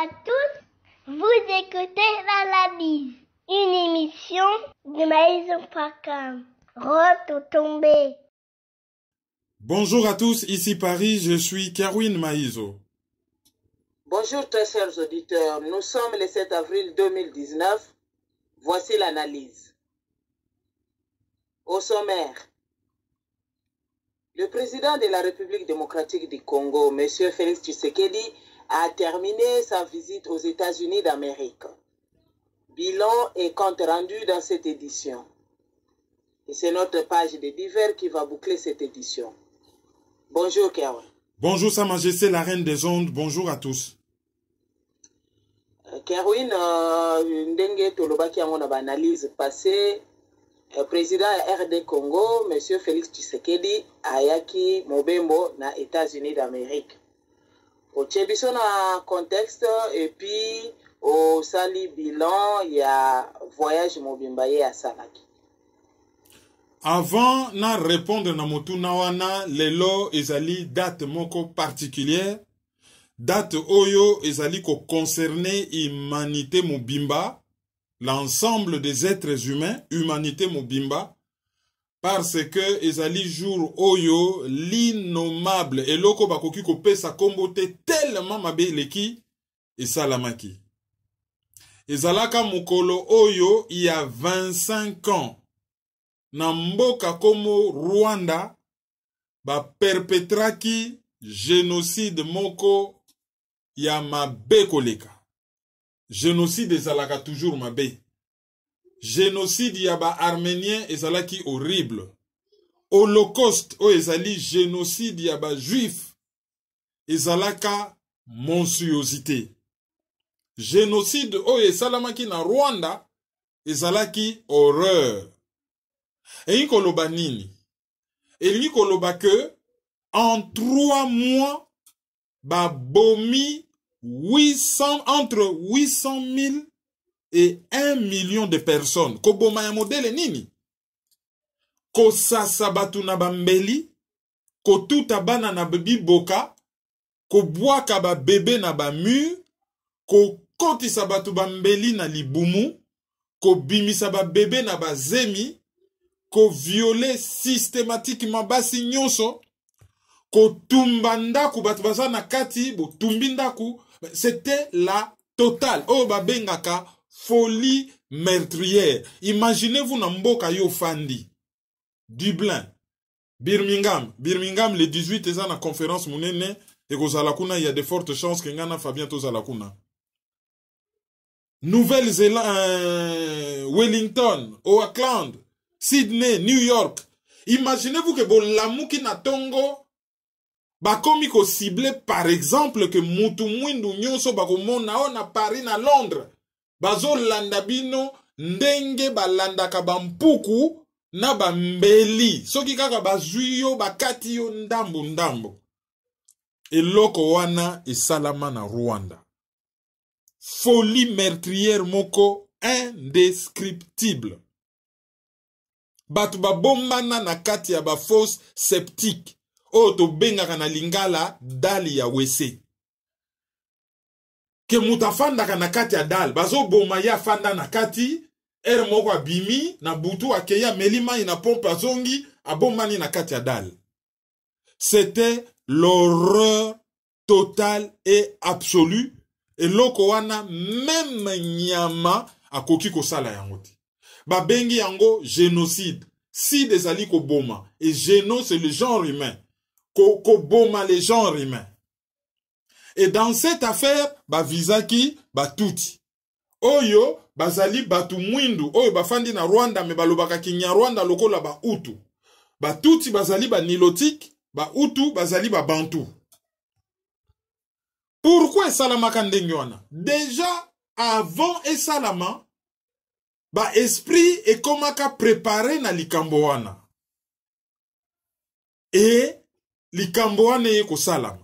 à tous, vous écoutez l'analyse, une émission de Maïso.com. Retombé. Bonjour à tous, ici Paris, je suis Kerwin Maïso. Bonjour très chers auditeurs, nous sommes le 7 avril 2019, voici l'analyse. Au sommaire, le président de la République démocratique du Congo, M. Félix Tshisekedi, a terminé sa visite aux États-Unis d'Amérique. Bilan et compte rendu dans cette édition. Et c'est notre page de divers qui va boucler cette édition. Bonjour Kerwin. Bonjour Sa Majesté la Reine des Ondes, bonjour à tous. Kerwin, ndenge tolobaki yango na analyse passée, président RD Congo, M. Félix Tshisekedi, ayaki mobembo na États-Unis d'Amérique. Au biso na contexte et puis au sali bilan ya voyage mobimba ye asalaki. Avant na répondre na motuna wana lelo ezali date moko particulière, date oyo ezali ko concerner humanité mobimba, l'ensemble des êtres humains, humanité mobimba, parce que ezali jour oyo l'innommable eloko bakoki ko pesa kombote tellement mabe leki esalamaki. Ezalaka mokolo oyo il y a 25 ans na mboka komo Rwanda ba perpetraki génocide moko ya mabe koleka. Génocide ezalaka toujours mabe. Génocide ya ba arménien ezalaki horrible. Holocauste o ezali génocide ya ba juif ezalaka monstruosité. Génocide o esalamaki na Rwanda ezalaki horreur. Et koloba nini? Et koloba que en 3 mois ba bomi 800 entre 800 000 et 1 million de personnes. Ko boma ya modele nini? Ko sasa batu na bambeli, ko tuta bana na bebi boka, ko bwaka ba bebe na ba mur, ko kotisa batu bambeli na libumu, ko bimisa ba bebe na ba zemi, ko viole systématiquement basi nyonso, ko tumba ndaku batu baza na kati, bo tumbi ndaku. C'était la totale. Oh ba bengaka folie meurtrière. Imaginez-vous na mboka yo fandi. Dublin, Birmingham le 18 eza na conférence munene et kozala kuna il y a de fortes chances que ngana Fabien tozala kuna. Nouvelle-Zélande, Wellington, Auckland, Sydney, New York. Imaginez-vous que bolamuki na tongo bakomi ko ciblé par exemple que mutu mwindu nyonso bakomona o na Paris na Londres. Bazo landa bino ndenge balandaka bampuku na bambeli. Soki kaka bazwi yo bakati yo ndambo ndambo. Eloko wana esalama na Rwanda. Folie meurtrière moko indescriptible. Batu babombana na kati ya ba fosse septique. O to bengaka na lingala dali ya wese. Ke mutafanda na kati ya dal. Bazo boma ya fanda na kati. Moko abimi na butu akeya melima ina pompe azongi abomani na kati ya dal. C'était l'horreur totale et absolue. Et loko wana même nyama akoki kosala yango te. Babengi yango génocide. Si des ali ko boma. Et géno c'est le genre humain. Ko boma les genres humains. Et dans cette affaire, ba visaki, ba tuti. Oyo, bazali batu mwindu. Oyo bafandi na Rwanda, me balobaka kinya Rwanda lokola ba utu. Ba tuti bazali ba nilotique, ba utu bazali ba bantu. Pourquoi esalamaka ndenge wana? Déjà, avant esalama, ba esprit ekomaka préparé na likambo wana. Et likambo wana eko salama.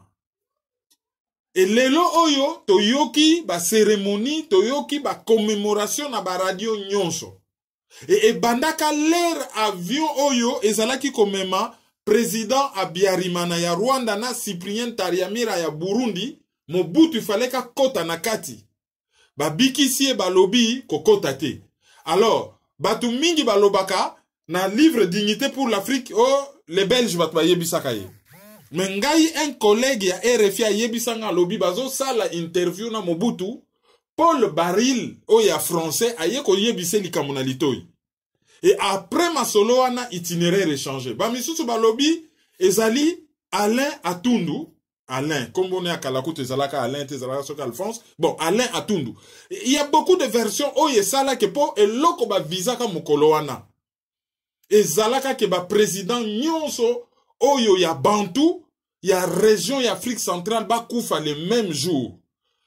Et lelo oyo, toyoki ba cérémonie, toyoki ba commémoration na ba radio nyonso. Et bandaka l'air avion oyo, ezalaki komema président Abiyarimana ya Rwanda na Cyprien Taryamira ya Burundi, Mobutu fallait ka kota na kati. Ba bikisi ba lobby ko kota te. Alors, batu mingi ba lobaka na livre Dignité pour l'Afrique, oh, les Belges bat ba yebisaka ye. Mais ngai un collègue ya RFI a yebisanga lobby bazo sala interview na Mobutu, Paul Baril, oh ya français, a ye ko yebise likambo na litoi. Et après ma solo wana itinéraire échangé. Ba misusu ba lobby ezali Alain Atundu, Alain, comme on est à Kalakou, Tezalaka, Alain, Tezalaka, Soka, Alphonse. Bon, Alain Atundu. Il y a beaucoup de versions. Oh, il ça là que pour et loko ba visa ka mukoloana. Et zalaka ke ba président nyonso. Oh, yo ya Bantou, ya région ya Afrique centrale ba koufa le même jour.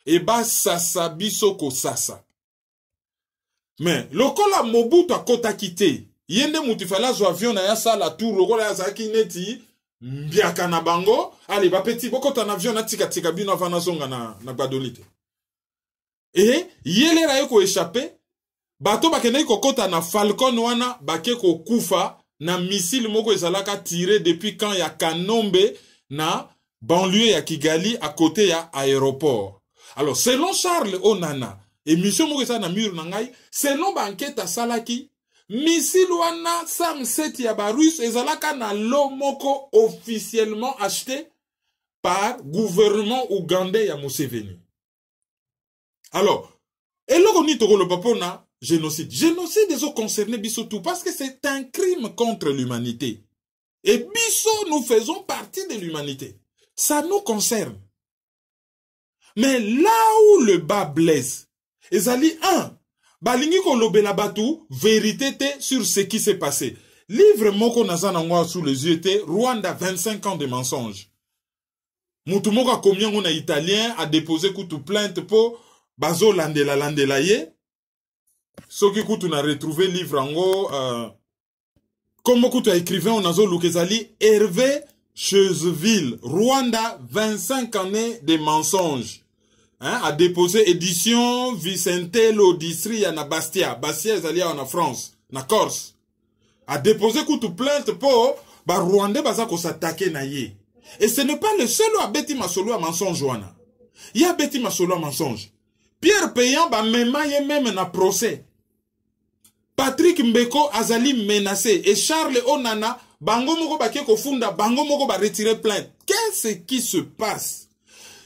Et ba sasa bisoko sasa. Mais lokola Mobutu a kota kite. Yende mutifala zo avion na ya sala tour lokola ya zaki neti. Mbiaka na bango, allez, ba petit, boko tan avion na tika tika bino avana zonga na badolite. Et, yele ra yoko échappé, bato bakene ko kota na Falcon wana, bake ko kufa, na missile moko ezalaka tiré depuis quand ya Kanombe, na banlieue ya Kigali, à côté ya aéroport. Alors, selon Charles Onana, et mission moko ezala na mur nangai, selon ba enquête à Salaki, missile wana 107 ya barus ezalaka na lomoko officiellement acheté par gouvernement ougandais ya Museveni. Alors, eloko ni toko le papona génocide. Génocide des autres concernés biso tout parce que c'est un crime contre l'humanité. Et biso nous faisons partie de l'humanité. Ça nous concerne. Mais là où le bas blesse, ezali balingi ko lobela batu vérité sur ce qui s'est passé. Livre moko nazana ngwa sous les yeux te Rwanda 25 ans de mensonges. Mutu moko a combien on a italien a déposé kutu plainte pour bazo landela ye. Soki kutu na retrouvé livre ango comme kutu a écrivain on azo lukezali Hervé Chezeville Rwanda 25 années de mensonges. Hein, a déposé édition Vicentello Distria na Bastia. Bastia est en France, na Corse. A déposé coup de plainte pour ba Rwandais baza ko s'attaquer na ye. Et ce n'est pas le seul à beti masolo à mensonge wana. Il y a beti masolo à mensonge. Pierre Payan ba mema ye même na procès. Patrick Mbeko azali menacé et Charles Onana bango moko ba ke ko funda bango moko ba retirer plainte. Qu'est-ce qui se passe?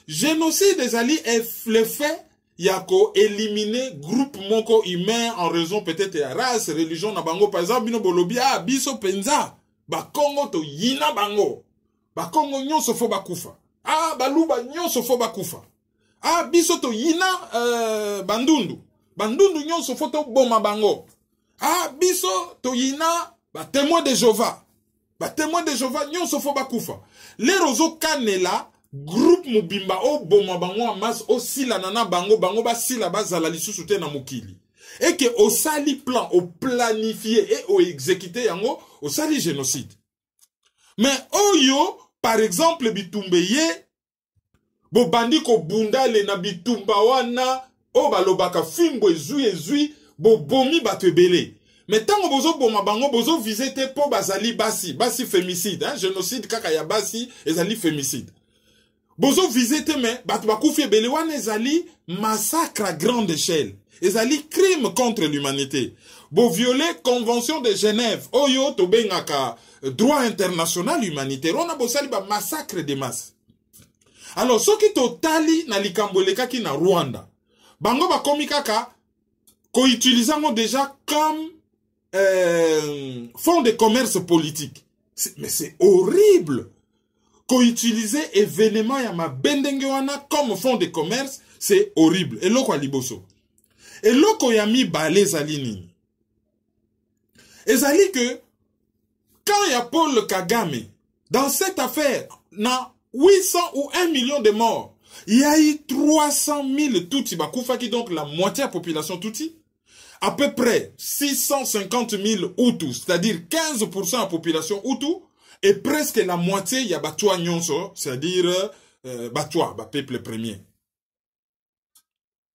Génocide des alliés est le fait yako éliminer groupe moko humain en raison peut-être de race, religion na bango par exemple bino bolobia biso penza ba Congo to yina bango ba Congo nyonso fo bakufa baluba nyonso fo bakufa biso to yina bandundu nyonso fo to boma bango biso to yina ba témoin de Jéhovah nyonso fo bakufa les rozo kanela groupe mobimba o boma bango amas o sila nana bango ba sila bazala lisusu te na mokili et que au sali plan au planifié et au exécuté yango au sali génocide. Mais oyo par exemple bitumbeye bo bandi ko bundale na bitumba wana o balobaka fimbo ezui bo bomi batebele. Mais tango bozo boma bango bozo visiter po bazali basi fémicide hein génocide kaka ya basi ezali fémicide. Bozo visite mais batoubakoufie belewan ezali massacre à grande échelle. Ezali crime contre l'humanité. Bo violer convention de Genève. Oyo to bengaka droit international humanitaire. On a bosali ba massacre de masse. Alors ce qui totali na likamboleka ki na Rwanda. Bango ba komikaka ko utilisant déjà comme fonds de commerce politique. Mais c'est horrible. Qu'on utilise événement ya ma bendengewana comme fonds de commerce, c'est horrible. Et loko aliboso. Et loko yami balé zali ezali que quand il y a Paul Kagame dans cette affaire na 800 ou 1 million de morts, il y a eu 300 000 Tutsi bakufaki, donc la moitié de la population Tutsi, à peu près 650 000 Hutus, c'est-à-dire 15% de la population Hutu. Et presque la moitié, il y a Batwa Nyonso, c'est-à-dire Batwa, peuple premier.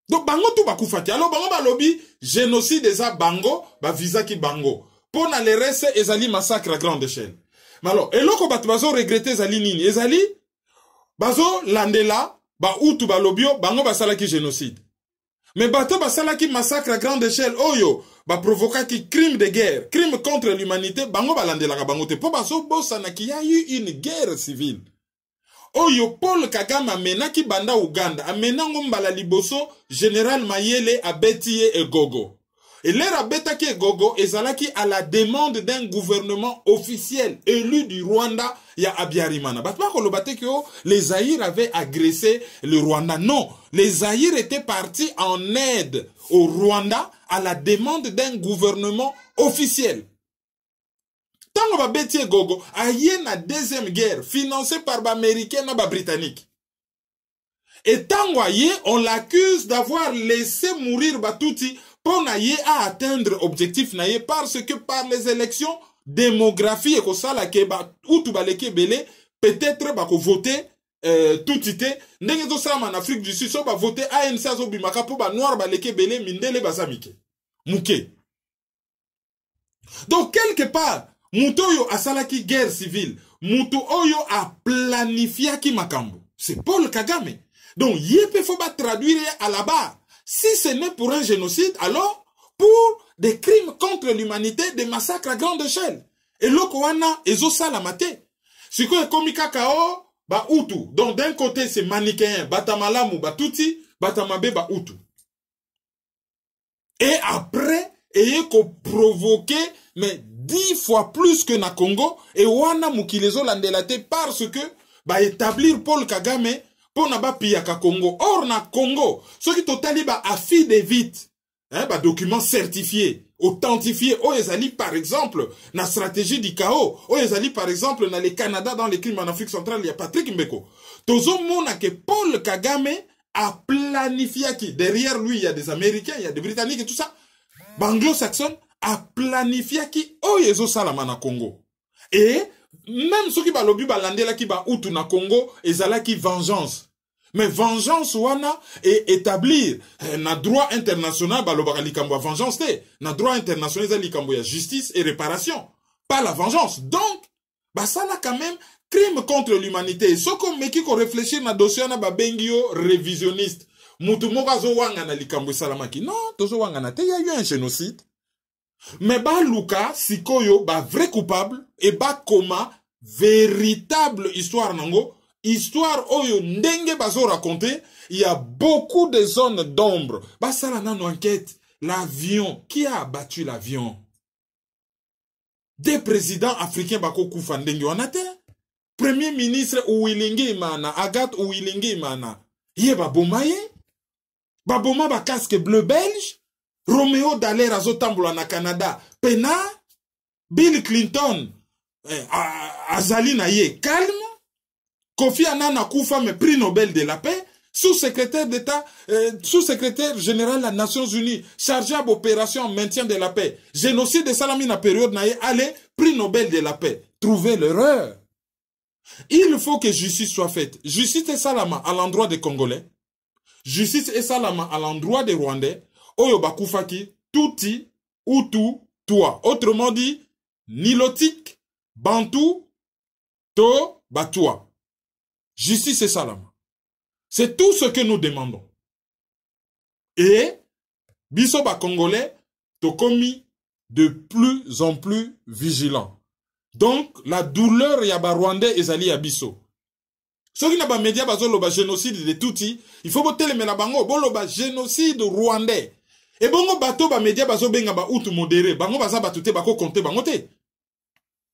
Donc, bango tout bakufati. Alors, bango balobi, génocide eza bango, visa ki bango. Pour na le reste, ezali massacre à grande échelle. Mais alors, eloko bat bazo regretter ezali nini? Ezali, bazo landela, ba utu ba lobio bango basalaki génocide. Mais bato basalaki massacre à grande échelle oyo ba provokaki crime de guerre, crime contre l'humanité, bango balandelaka bango te po baso bosana ki ya eu une guerre civile. Oyo Paul Kagame amenaki banda Uganda, amenango mbala liboso Général Mayele abetie e Gogo. Et l'air abetaki e Gogo ezalaki à la demande d'un gouvernement officiel élu du Rwanda ya Abiyarimana. Batma kolobate que les Zaïre avaient agressé le Rwanda. Non, les Zaïre étaient partis en aide au Rwanda à la demande d'un gouvernement officiel. Tango ba betie Gogo, aye na deuxième guerre, financée par ba américain na ba britannique. Et tango aye, on l'accuse d'avoir laissé mourir Batouti pour naye à atteindre objectif naye parce que par les élections, démographie et ko sala ke ba outu ba leke belé, peut-être ba ko voter tout ité, ndenge zo sama en Afrique du Sud, so ba voter ANC zo bimaka pour ba noir ba leke belé mindele bazamike. Mouké. Donc quelque part, Muto oyo asalaki guerre civile. Muto oyo a planifié ki makambo. C'est Paul Kagame. Donc, yépe faut pas traduire à la barre. Si ce n'est pour un génocide, alors pour des crimes contre l'humanité, des massacres à grande échelle. Et loko wana ezo salamate. Siko e komi kakao ba utu. Donc d'un côté c'est manichéen, batamalamu batuti, batamabe ba utu. Et après, ayez ko provoqué mais 10 fois plus que na Congo et wana mukilezo landelate parce que ba établir Paul Kagame pour na ba piyaka Congo. Or na Congo, ce qui totali ba affidavit, hein, ba document certifié, authentifié, o ezali par exemple na stratégie du chaos, o ezali par exemple na le Canada dans les crimes en Afrique centrale, il y a Patrick Mbeko. Tozo mona que Paul Kagame a planifié qui derrière lui il y a des Américains, il y a des Britanniques et tout ça. Anglo-saxon a planifié qui oyezo salama na Congo. Et même ceux qui ba lobi ba landela qui ba utu na Congo ezala qui vengeance. Mais vengeance wana et établir na droit international ba lobaka likambo vengeance te. Na droit international ezali likambo ya justice et réparation, pas la vengeance. Donc ba ça là quand même crime contre l'humanité. Et ce qu'on meki ko réfléchir na dossier na ba bengio révisionniste. Mutu moko zo wanga na likambo salamaki. Non, tozo wanga na te, il y a eu un génocide. Mais ba Luka sikoyo ba vrai coupable et ba koma véritable histoire nango, histoire oyo ndenge bazo raconter, il y a beaucoup de zones d'ombre. Ba sala nano enquête, l'avion, qui a abattu l'avion? Des présidents africains bako kufa ndenge wana te. Premier ministre Uwilingi Imana, Agathe Uwilingi Imana, ye ba bomaye, ba boma ba casque bleu belge. Roméo Dallaire azotambola na Canada, Pena, Bill Clinton, azali na ye calme, Kofi Annan akufa mais prix Nobel de la paix, sous-secrétaire d'État, sous-secrétaire général des Nations Unies, chargé d'opération en maintien de la paix, génocide de Salami na période na ye, allez, prix Nobel de la paix, trouvez l'erreur. Il faut que justice soit faite. Justice et salama à l'endroit des Congolais, justice et salama à l'endroit des Rwandais, Oyo bakufaki, touti, utu, toi. Autrement dit, nilotique, bantou, to, batua. Justice et salama. C'est tout ce que nous demandons. Et, biso ba Congolais, to komi de plus en plus vigilant. Donc, la douleur ya ba Rwandais ezali ya biso. Ce qui n'a pas média bazo loba génocide de touti, il faut boter le melabango, bon loba génocide rwandais. Et bongo bato ba média bazo benga ba outu modéré, bango baza batute bako compter bangote.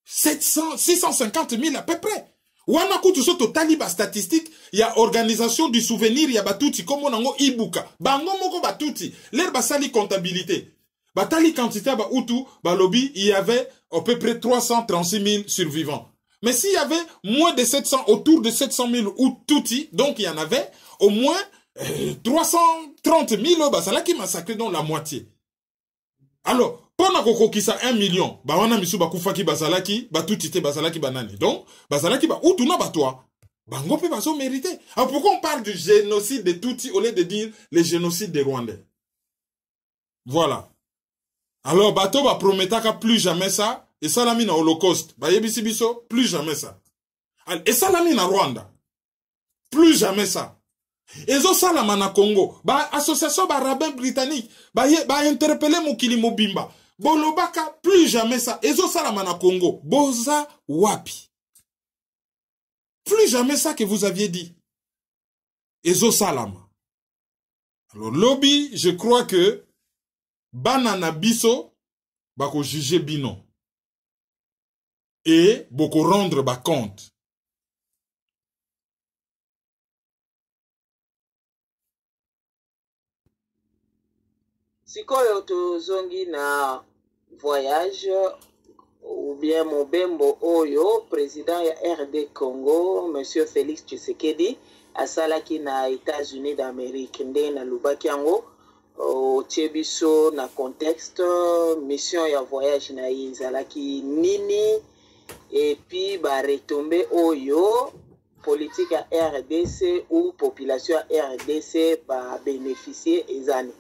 650 000 à peu près. Wana kutu so totali ba statistique, ya organisation du souvenir ya batuti, comme on ango ibuka. Bango moko batuti, l'air basali comptabilité. Batali quantité ba outu, ba lobby, il y avait à peu près 336 000 survivants. Mais s'il y avait moins de 700, autour de 700 000 ou touti, donc il y en avait au moins 330 000, bah, c'est là qui massacre donc la moitié. Alors, pendant qu'on kisa 1 million, bah, on a mis sous bakufaki bazalaki, bah, touti te bazalaki banani. Donc, bazalaki bah, ou tout n'a bah, toi. Bah, on peut pas se mériter. Alors, pourquoi on parle du génocide de touti au lieu de dire le génocide des Rwandais? Voilà. Alors, bateau, bah, prometaka plus jamais ça. Et ça l'a mis dans l'Holocauste. Bah, yebisi biso, plus jamais ça. Et ça l'a mis dans Rwanda. Plus jamais ça. Ezo salama na Congo. Ba association ba rabbin britannique. Ba interpeller mokili mobimba. Bolobaka plus jamais ça. Ezo salama na Congo. Boza wapi. Plus jamais ça que vous aviez dit. Ezo salama. Alors lobby, je crois que banana biso bako juger bino. Et boko rendre ba compte. Sikoyo tozongi na voyage ou bien mobembo oyo président ya RD Congo monsieur Félix Tshisekedi asalaki na États-Unis d'Amérique nde na lubaki yango tiebiso na contexte mission ya voyage na ezalaki nini et puis ba retomber oyo politique ya RDC ou population ya RDC ba bénéficier ezani.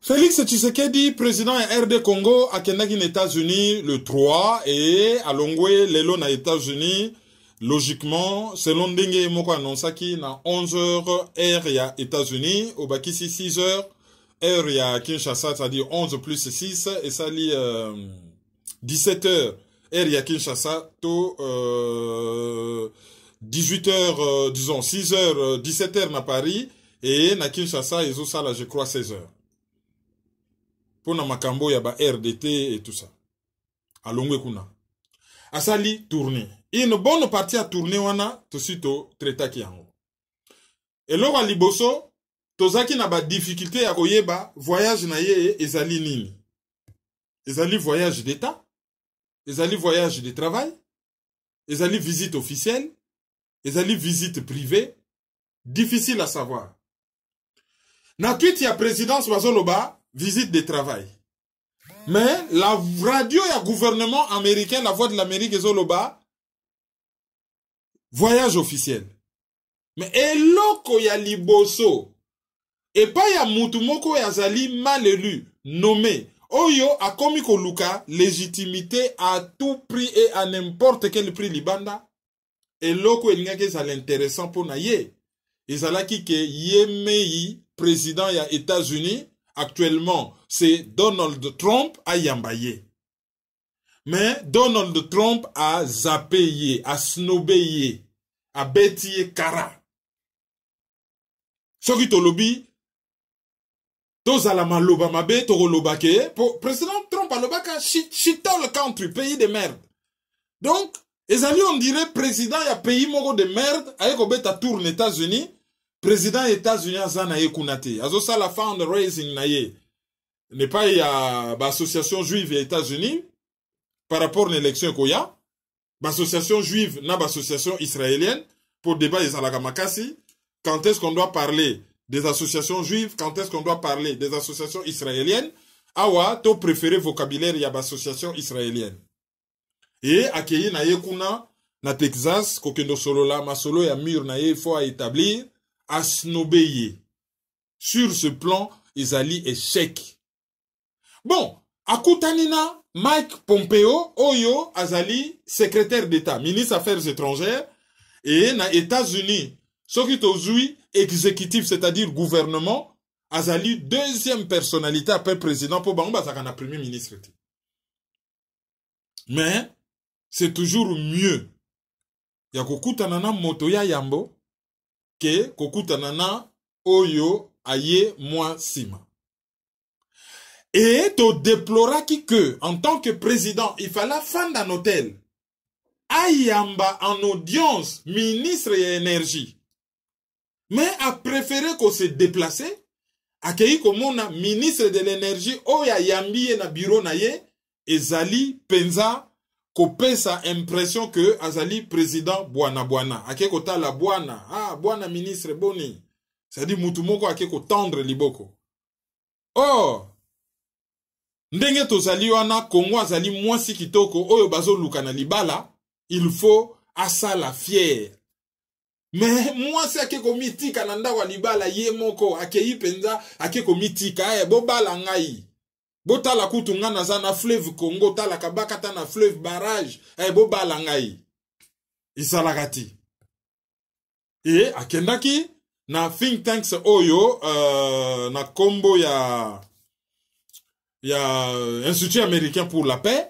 Félix Tshisekedi, président de RD Congo, a kendaki aux États-Unis le 3 et à Longwe, lelo na États-Unis, logiquement, selon Ndenge Moko annonsaki na 11h heure ya États-Unis, au Bakisi 6h heure ya Kinshasa, c'est-à-dire 11 plus 6 et ça lit 17h heure ya Kinshasa, to 18h, disons 6h, 17h na Paris et na Kinshasa, ezo sala je crois 16h. Pour na makambo ya ba RDT et tout ça. Alongwe kuna. Asali tourner. Une bonne partie à tourner wana to sito traitaki yango. Et lo wa liboso tozaki na ba difficulté ya koyeba voyage na ye ezali nini. Ezali voyage d'état, ezali voyage de travail, ezali visite officielle, ezali visite privée, difficile à savoir. Na tweet ya présidence bazoloba visite de travail. Mais la radio et le gouvernement américain, la voix de l'Amérique, ezoloba voyage officiel. Mais eloko ya liboso et pas ya mutumoko ya zali mal élu, nommé. Oyo a komi koluka légitimité à tout prix et à n'importe quel prix libanda. Eloko elingake za l'intéressant pour na ye. Ezalaki ke yemei président ya États-Unis. Actuellement, c'est Donald Trump à Yambaye. Mais Donald Trump a zappé, a snobé, a bêtié kara. Soki tolobi, tozala maloba mabe, togoloba ke, président Trump a lobaka shitol country, pays de merde. Donc, ezali on dirait président ya pays moko de merde, aye ko beta tourne États-Unis, président des États-Unis azana yekunate. Azo ça la fundraising na ye. N'est pas ya l'association juive des États-Unis par rapport à l'élection koya. L'association juive na l'association israélienne pour débat des alagamakasi. Quand est-ce qu'on doit parler des associations juives? Quand est-ce qu'on doit parler des associations israéliennes? Awa to préféré vocabulaire ya l'association israélienne. Et akeye na yekuna na Texas kokendo solo la masolo ya mur na ye faut établir à snobéyer. Sur ce plan, Isali échec. Bon, Akutanina, Mike Pompeo, Oyo, Azali, secrétaire d'État, ministre Affaires étrangères, et na États-Unis, ce qui est exécutif, c'est-à-dire gouvernement, Azali, deuxième personnalité après président, pour Bangba, ça a premier ministre. Mais, c'est toujours mieux. Yakukutanana Motoya Yambo, que kokutanana oyo aye moi sima. Et to déplora que, en tant que président, il fallait fendre un hôtel. Ayamba en audience, ministre et énergie. Mais a préféré qu'on se déplace, accueilli comme on a ministre de l'énergie, oya yambi na bureau na ye, ezali penza, kopé sa impression que azali président Bwana Bwana. Ake kota la Bwana. Ah, Bwana ministre boni. C'est-à-dire mutumoko ake ko tendre liboko. Oh! Ndenge tozali wana Kongo azali mwasi kitoko oyo bazo luka na libala, il faut asala fier. Mais mwasi ake ko mitika na ndawa libala ye moko ake ipenza ake ko mitika bo bala ngai. Botala kutunga na zana fleuve Congo, tala kabaka ta na fleuve barrage, bo balangai. Isalagati. Et akendaki, na think tanks oyo na kombo ya Institut américain pour la paix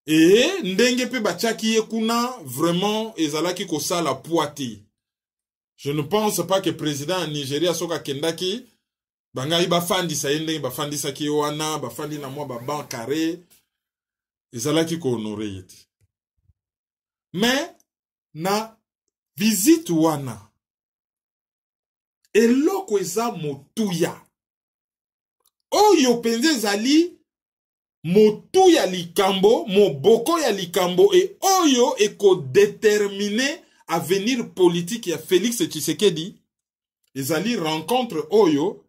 et ndenge pe bachaki ye kuna vraiment ezalaki kosala poiti. Je ne pense pas que président en Nigeria soka kendaki bangai bafandisa ye ndenge bafandisaki wana bafandi na mwa baban carré ezalaki ko honore yete. Mais na visite wana eloko eza motuya oyo penze ezali motuya likambo moboko ya likambo e oyo eko déterminer avenir politique ya Félix Tshisekedi ezali rencontre oyo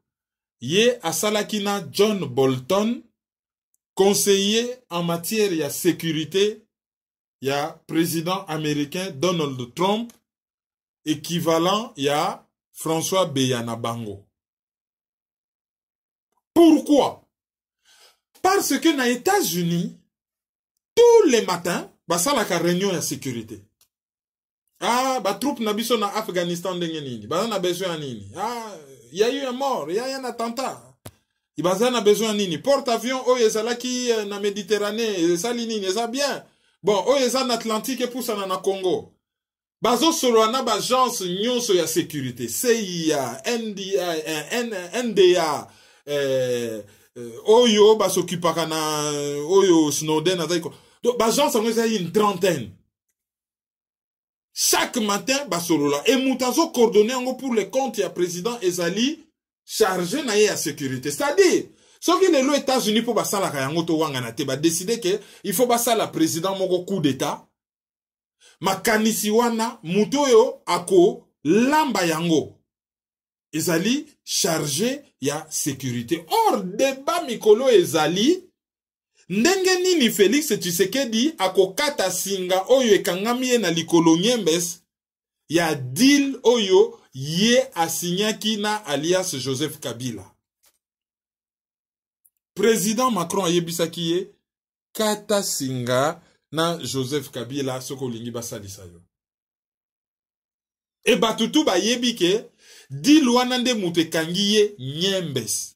ye asalaki na John Bolton, conseiller en matière ya sécurité ya président américain Donald Trump, équivalent ya François Beyana Bango. Pourquoi? Parce que dans les États-Unis, tous les matins, ça la réunion de sécurité. Ah, bah troupes nabiso na Afghanistan ndenge nini. Bah na besoin nini. Ah, il y a eu un mort, il y a eu un attentat. Il bah na besoin nini. Porte-avions oh ezalaki na Méditerranée, sali nini, ça bien. Bon, oh ezan Atlantique et pour ça na Congo. Bazo solo na ba agence nyonso ya sécurité. CIA, NDA, Oyo basokipaka na Oyo Snowden azaiko. Donc bagence on a une trentaine. Chaque matin basolola et mutazo coordonné pour les comptes ya président Ezali chargé na ya sécurité. C'est-à-dire ce qui est les États-Unis pour basala kayango to wanga na te ba décider que il faut basala président moko coup d'état. Makanisi wana mutoyo ako lamba yango. Ezali chargé ya sécurité. Or, débat mikolo ezali, ndenge nini Félix Tshisekedi akokata singa oyo ekangami na likolo nyembes ya deal oyo ye asinyaki na alias Joseph Kabila. Président Macron ayebisaki ye kata singa na Joseph Kabila soko lingi basalisa yo. E batutu bayebi ke deal wana nde mute kangiye nyembes.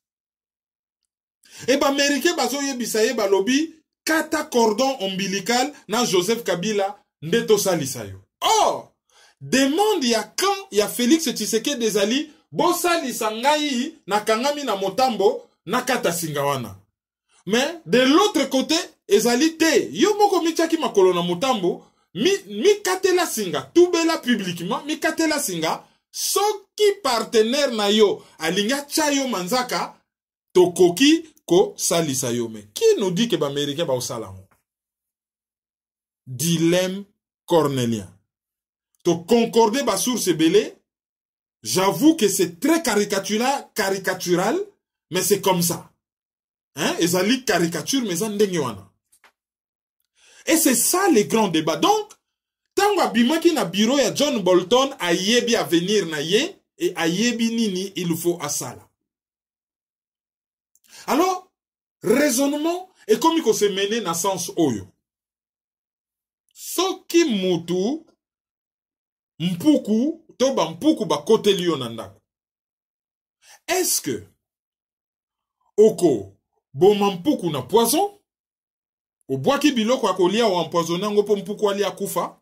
Et ba Américain bazo yebisa ye balobi kata cordon ombilical na Joseph Kabila ndeto salisa yo. Or, demande ya quand ya Félix Tshisekedi ezali bo salisa ngai na kangami na motambo na kata singawana. Mais de l'autre côté ezali te yo moko michaki makolo na motambo mi katela singa tubela publiquement mi katela singa soki partenaire na yo alinga chayo manzaka tokoki ko salisa yo. Mais qui nous dit que les Américains ba osala? Dilemme cornélien. To concorder ba source belé, j'avoue que c'est très caricatural, mais c'est comme ça. Hein? Ezali caricature mais en wana. Et c'est ça les grands débats. Donc, tango abimaki na bureau ya John Bolton ayebi à venir na ye et ayebi nini il faut asala. Alors, raisonnement est comme il se mène dans sens oyo. Soki mutu mpuku toba mpuku ba kote liyo nandako. Est-ce que oko boma mpuku na poison? O boaki biloko akolia ou empoisonner ngo po mpuku ali akufa?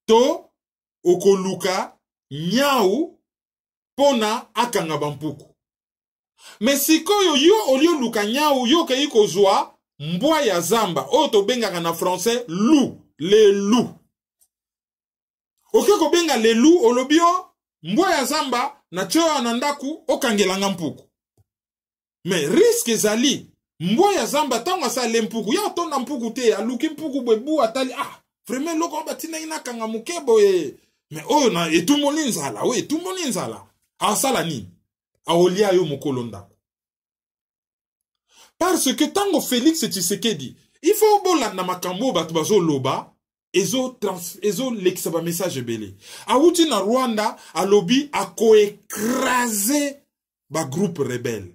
To oko luka nyau pona akanga bampuku? Mais si koyo yo olio luka nyau yo ke yiko zwa mbwa ya zamba oto benga na français loup, les loups. Oke ko benga les loups olobio mbwa ya zamba na choo anandaku okangelanga mpuku. Mais risque zali mbwa ya zamba tanga sa lempuku ya tonda mpuku te aluki mpuku bwebu atali vraiment loko batina ina kanga mukebo mais oyo na etumoli nzala we etumoli nzala asala nini aolia yo mukolonda. Parce que tango Félix Tshisekedi il faut bolanda makambo batu bazo loba ezo lekisaba message belé awuti na Rwanda alobi ako écraser ba groupe rebelle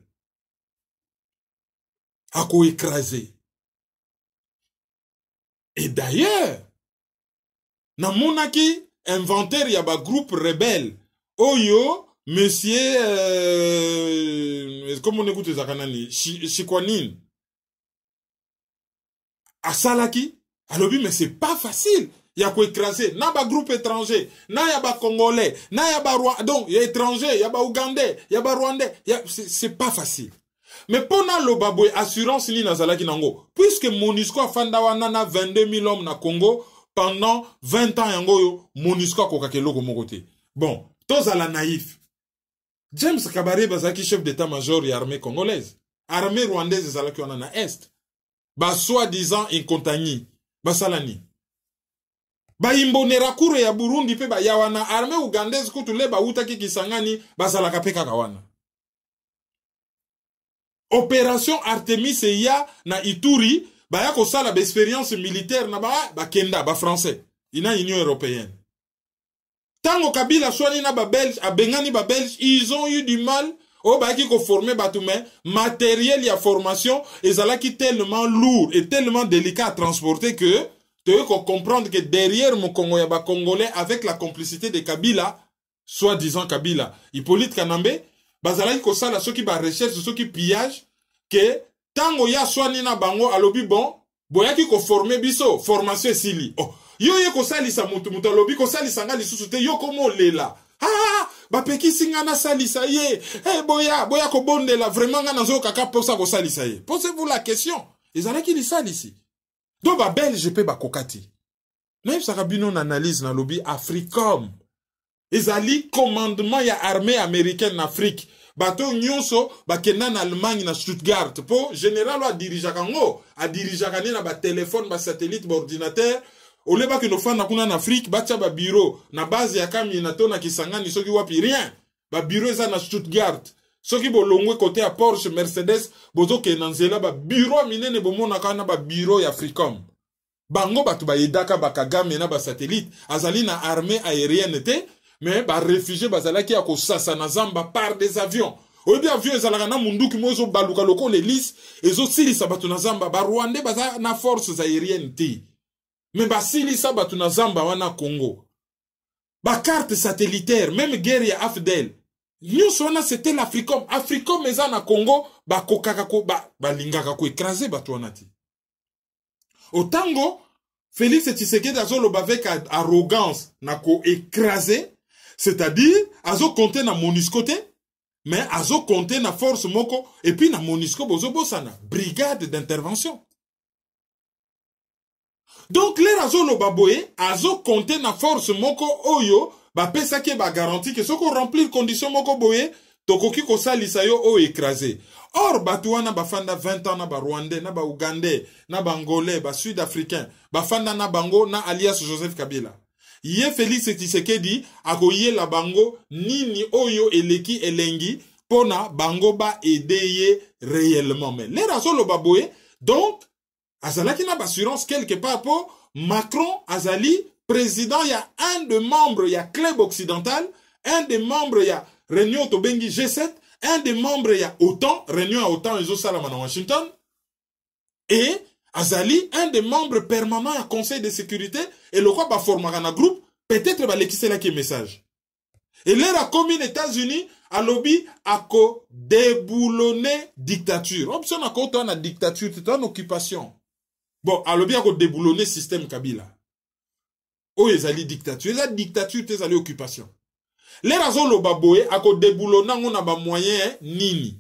ako écraser. Et d'ailleurs na monaki inventaire ya ba groupe rebelle oyo monsieur comment on écoute Zakanani Chikwanine à Salaki alobi mais c'est pas facile. Il y a quoi écraser na ba groupe étranger, na ya ba congolais, na ya ba Rwandais, donc il y a étranger, il y a ba ougandais, il y a ba rwandais, c'est pas facile. Mais pendant le baboué assurance ni nazalaki nango, puisque MONUSCO a fanda wana na 22 000 hommes na Congo pendant 20 ans yango yo MONUSCO a kokake loko mokote. Bon, tozala naïf. James Kabaré bazaki chef d'état-major ya armée congolaise. Armée rwandaise ezalaki wana na est. Ba soi-disant incontagni, ba salani. Ba imbonera kure ya Burundi pe ba yawana armée ougandaise kutule ba utaki kisangani bazalaka pe kaka wana. Opération Artemis ya na Ituri ba ya kosala ba expérience militaire na ba kenda ba français ina Union européenne. Tango Kabila swani na ba belge a bengani ba belge, ils ont eu du mal au ba ki ko former batume matériel ya formation ezalaki tellement lourd et tellement délicat à transporter que tu veux comprendre que derrière mon Congo ya ba congolais avec la complicité de Kabila, soi-disant Kabila, Hippolyte Kanambe bazalaki ko sala soki ba recherche soki pillage que tango ya swani na bango alobi bon boyaki ko former biso formation esili oh yo ye ko salisa mutu alobi ko salisa nga lisusu te yo komo lela ah ba peki singa na salisa ye boya ko bondela vraiment nga nazo kaka posa ko salisa ye. Posez-vous la question, ezalaki li salisi donc ba belge pe ba kokati na yebisa kabino na analyse na lobby Africom ezali commandement ya armée américaine en Afrique bato nyonso bakenda na Allemagne na Stuttgart po général a dirijaka ngo a dirijaka na ba téléphone ba satellite ba ordinateur ole ba kino fana kuna na Afrique bacha ba bureau na base ya kami na to na Kisangani soki wapi rien ba bureau eza na Stuttgart soki bolongwe côté à Porsche Mercedes bozo ke nanzela ba bureau minene bomona kana ba bureau ya Africom bango batu ba yedaka ba Kagame na ba satellite azali na armée aérienne te mais ba réfugié bazalaki ako sasa na zamba par des avions obi avion ezalaka na munduki mozo baluka loko l'hélice ezo silisa batu na zamba ba Rwandais baza na forces aériennes te mais ba silisa batu na zamba wana Congo ba carte satellitaire même guerre ya AFDEL nyonso wana c'était l'Africom Africom eza na Congo ba kokaka ko ba lingaka ko écraser batu wana te otango Félix Tshisekedi azoloba avec arrogance na ko écraser. C'est-à-dire, azo compter na MONUSCO te, mais azo compter na force moko, et puis na MONUSCO bozo bosana, brigade d'intervention. Donc, les azo lo baboye, azo compter na force moko oyo, ba pesake ba garantie que soko remplir condition moko boye, tokoki ko salisa yo o écrasé. Or, batuana bafanda 20 ans na ba Rwandais, na ba Ougandais, na ba Angolais, ba Sud-Africain, bafanda na bango na alias Joseph Kabila. Ye Félix Tshisekedi akoye la bango nini oyo eleki elengi pona bango ba aider réellement mais les raso lo baboye donc azalaki na assurance quelque part po Macron azali président ya un des membres ya club occidental un des membres ya réunion tobengi G7 un des membres ya OTAN réunion à OTAN ezo salama na Washington et azali un des membres permanents à Conseil de sécurité et le quoi ba formaka na groupe peut-être ba lekisela ki message et l'air a commis les États-Unis à lobby à ko déboulonner dictature option à ko na dictature c'est une occupation bon à lobby à ko déboulonner système Kabila o ezali dictature la dictature te ezali occupation l'air azo lo baboye à ko déboulonner ngona ba moyen nini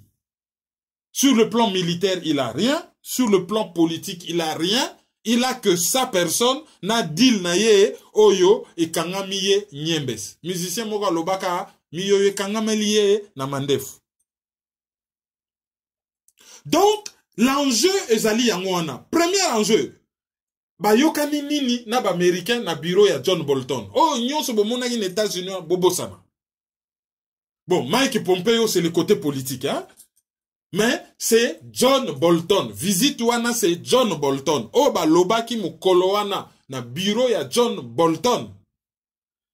sur le plan militaire il a rien. Sur le plan politique, il a rien. Il a que sa personne na deal na ye oyo e kangamiye nyembes. Musicien moka lobaka miyo ye kangameliye na mandef. Donc, l'enjeu ezali yango wana. Premier enjeu. Ba yokani nini na ba américain na bureau ya John Bolton. Oh, nyonso bomona ki États-Unis bobosana. Bon, Mike Pompeo c'est le côté politique hein. Mais c'est John Bolton. Visite wana c'est John Bolton. Oh ba lobaki mukolo wana na bureau ya John Bolton.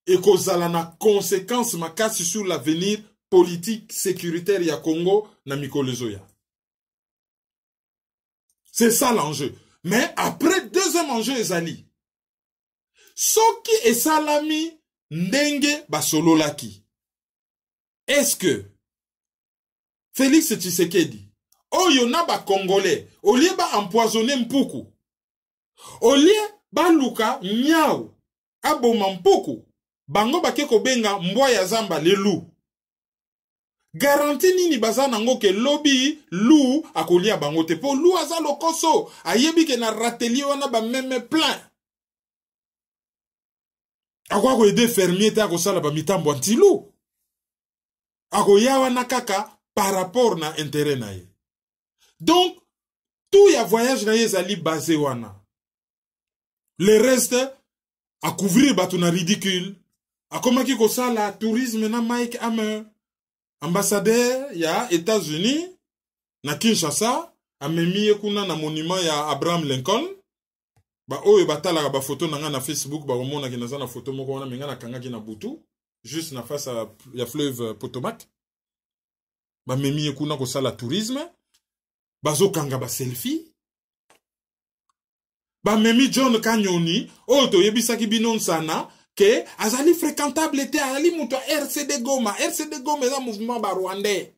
Et kozala na conséquence makasi sur l'avenir politique sécuritaire ya Congo na mikolo zoya. C'est ça l'enjeu. Mais après deuxième enjeu ezali. Soki esalami ndenge basololaki. est-ce que Félix Tshisekedi, oyo na ba Congolais, au lieu ba empoisonner Mpuku, au lieu ba luka nyao, aboma Mpuku, bango ba keko benga mbwa ya zamba le loup. Garanti nini baza nango ke lobby loup akolia bango te po loup aza lokoso, ayebi ke na ratelier wana ba meme plein. Akwa ko aider fermier te akosala ba mitambo anti-loup. Ako yawa na kaka par rapport na intérêt na ye. Donc, tout ya voyage na ye zali basé wana. Le reste, à couvrir batu na ridicule. A komaki kosala tourisme na Mike Hammer. Ambassadeur ya États-Unis na Kinshasa. Amemi ye kuna na monument ya Abraham Lincoln. Ba oyo batala ba photo nanga na Facebook ba omona ki naza na photo moko wana menga na kanga ki na butu. Juste na face à la fleuve Potomac. Ba memi ye kuna kosala tourisme. Bazo kanga ba selfie. Ba memi John Kanyoni, oto yebisaki binon sana, ke azali fréquentable te ali muto RCD Goma. RCD Goma eza mouvement ba rwandais.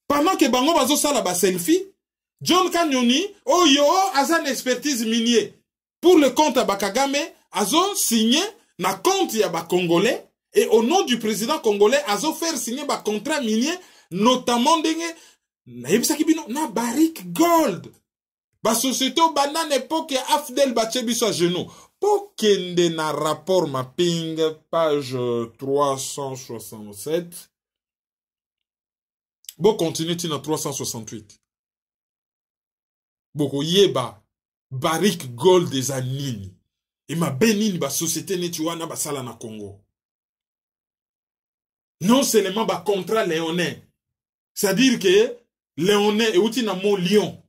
Pendant que bango bazo sala ba selfie, John Kanyoni, oyo azan expertise minier. Pour le compte à Bakagame, azo signé na compte ya ba Congolais, et au nom du président congolais, azo faire signer ba contrat minier, notamment dengue, na yebisaki bino, na Barrick Gold. Ba société banane époque Afdel Bachebiso à genoux. Pour kende na rapport mapping, page 367. Bon, continue na 368. Boko yeba, Barrick Gold des anini. Et ma benini ba société netuana ba sala na Congo. Non seulement ba contrat léonais. C'est-à-dire que léonais et outi na mo lion.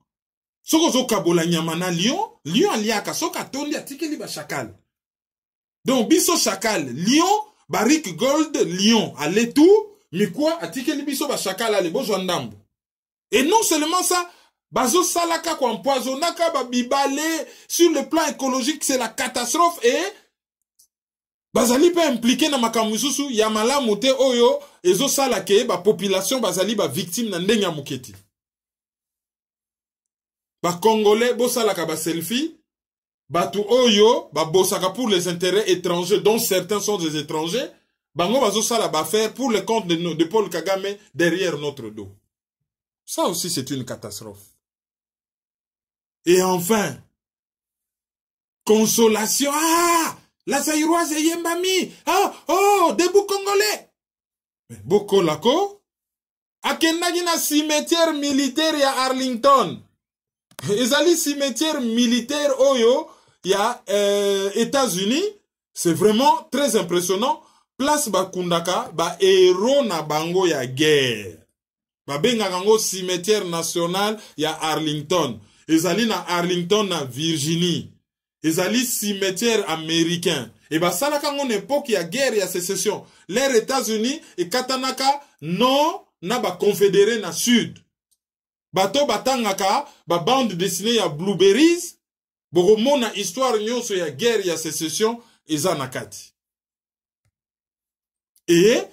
Soko zo kabola nyama na lion, lion aliaka soka tondi atikeli ba chakal. Donc biso chakal, lion, Barrick Gold, lion, allez tout, mais quoi atikeli biso ba chakal ale bozo ndambo. Et non seulement ça, bazo salaka kwa empoisonnaka ba bibale sur le plan écologique, c'est la catastrophe et bazali pa impliqué na makambo susu ya malamu te oyo ezo salake ba population bazali ba victime na ndenge muketi. Ba Congolais, bosalaka ba selfie, batu oyo, ba bosaka pour les intérêts étrangers, dont certains sont des étrangers, bango bazo sala ba faire pour le compte de Paul Kagame derrière notre dos. Ça aussi c'est une catastrophe. Et enfin, consolation, ah, la Zaïroise et Yembami, ah, oh, debout Congolais. Boko lako, akendagi na cimetière militaire ya Arlington. Ezali cimetière militaire oyo ya États-Unis, c'est vraiment très impressionnant. Place bakundaka ba héros na bango ya guerre. Ba benga kango cimetière national ya Arlington. Ezali na Arlington na Virginie. Ezali cimetière américain. Et ba sala kango n'époque ya guerre ya sécession. Les États-Unis et katanaka non na ba confédéré na sud. Bato batangaka, ba bande dessinée ya Blueberries, boromona histoire nyonso ya guerre ya sécession, eza nakati. Et,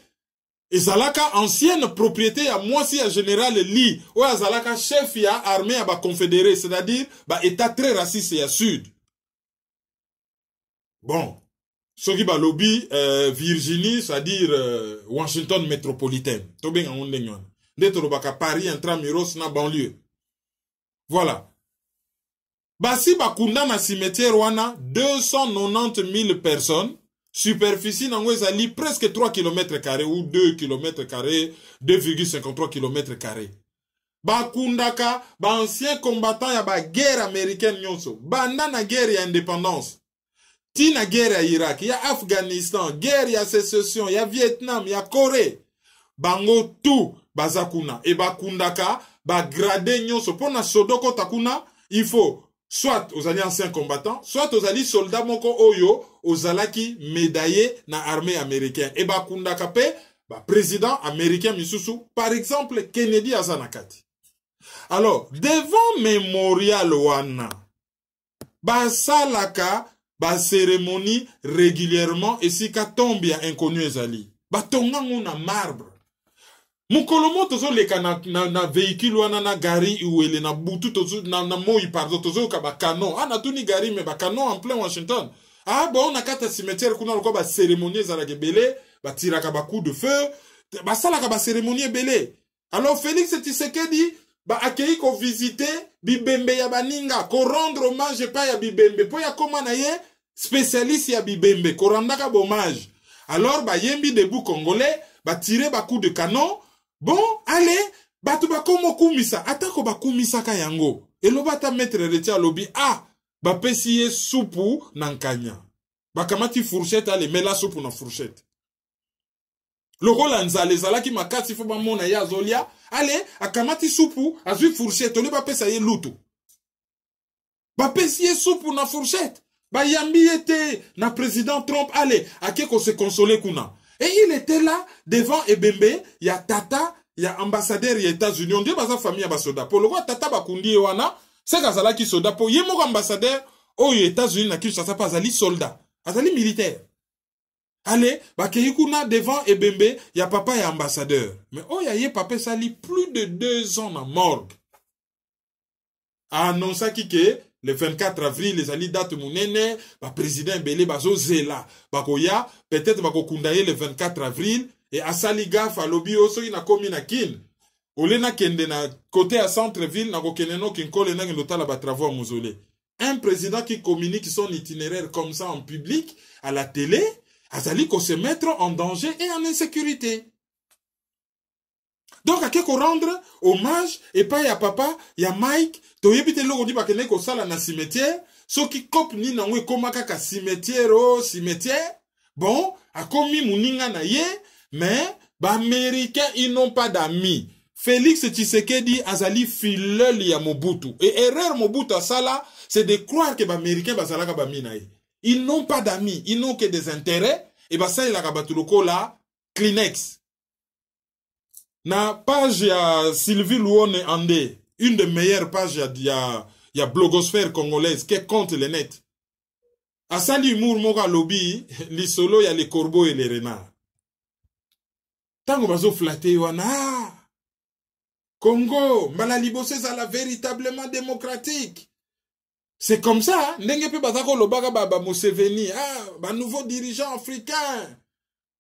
ezalaka ancienne propriété ya mwasi ya général Lee, ou ezalaka chef ya armée ya ba confédéré, c'est-à-dire, ba état très raciste ya sud. Bon, soki ba lobby, Virginie, c'est-à-dire, Washington métropolitaine. Tobenga ondengwana. Baka Paris intramuros na banlieue. Voilà. Basi bakunda na cimetière wana 290 000 personnes. Superficie nango ezali presque 3 km² ou 2 km², 2,53 km². Bakundaka, ba ancien combattant ya ba guerre américaine nyonso. Banda na guerre ya indépendance. Ti na guerre ya Irak, ya Afghanistan, guerre ya sécession, ya Vietnam, ya Corée. Bango tout. Bazakuna et bakundaka ba gradé nyonso pona sodoko takuna il faut soit aux alliés anciens combattants soit aux alliés soldats moko oyo aux alaki médaillé na armée américaine et bakundaka pe ba président américain misusu par exemple Kennedy azanakati. Alors devant mémorial wana ba salaka ba cérémonie régulièrement et si ka tombia inconnu ezali batonga ngo na marbre. Mukolomo tozo leka na véhicule wana na gari uele na butu tozo na moi pardon tozo ka ba canon. Ah na tuni gari mais ba canon en plein Washington. Ah bon na kata cimetière kuna loko ba cérémonie za la gebele, ba tira ka ba coup de feu, ba sala ka ba cérémonie belé. Alors Félix Tshisekedi ba akei ko visiter Bibembe ya baninga, ko rendre hommage pa ya Bibembe, po ya koma na ye spécialiste ya Bibembe, ko randaka hommage. Alors ba yembi debout congolais, ba tirer ba coup de canon. Bon, allez, batu ba komo kumisa, atako ba kumisa ka yango. Elo bata maître retia lobi, ah, ba pesiye supu nankanya. Ba kamati fourchette, allez, mela supu na fourchette. Loko lanzale zalaki makasi fo ba mona ya zolia, allez, akamati supu, azui fourchette, ole ba pesa ye lutu. Ba pesiye supu na fourchette. Ba yambi était na président Trump, allez, akeko se consoler kuna. Et il était là, devant Ebembe, il y a Tata, il y a ambassadeur des États-Unis, on dit que sa famille a soda. Pour le roi Tata Bakundi et Wana, c'est Gazala qui soda. Pour Yemo ambassadeur, aux États-Unis, n'a ça pas Azali soldat, Azali militaire. Allez, Bakeyikuna devant Ebembe, il y a papa et ambassadeur. Mais oh, il y a papa sali plus de 2 ans en morgue. A annoncé que le 24 avril, les alliés date mounene, le président Belé bazo zela. Bakoya, peut-être bako kundaye le 24 avril, et asali gaf a lobby oso ina komi na kin. Ole na kende na côté à centre-ville, na kokeneno kinkole na notala ba travaux mausolée. Un président qui communique son itinéraire comme ça en public, à la télé, azali ko se mettre en danger et en insécurité. Donc, à quelque rendre hommage, et pas ya papa, ya Mike, to yebite lo di bakene ko sala na cimetière, so ki kop ni na ngwe komaka ka cimetière o cimetière, bon, a komi muninga na ye, mais, ba américains, ils n'ont pas d'amis. Félix Tshisekedi azali filel ya Mobutu. Et erreur Mobutu a sala, c'est de croire que ba américains bazalaka ba minaye. Ils n'ont pas d'amis, ils n'ont que des intérêts, et ba ça il a kabatuloko la Kleenex. Na page ya Sylvie Louone Andé, une des meilleures pages ya blogosphère congolaise qui compte les nets. A sali humour moka lobby, li solo ya les corbeaux et les renards. Tango bazo flatter wana. Congo, Malalibosse ça la véritablement démocratique. C'est comme ça, ndenge pe bazako lobaka ba Museveni, ba nouveau dirigeant africain.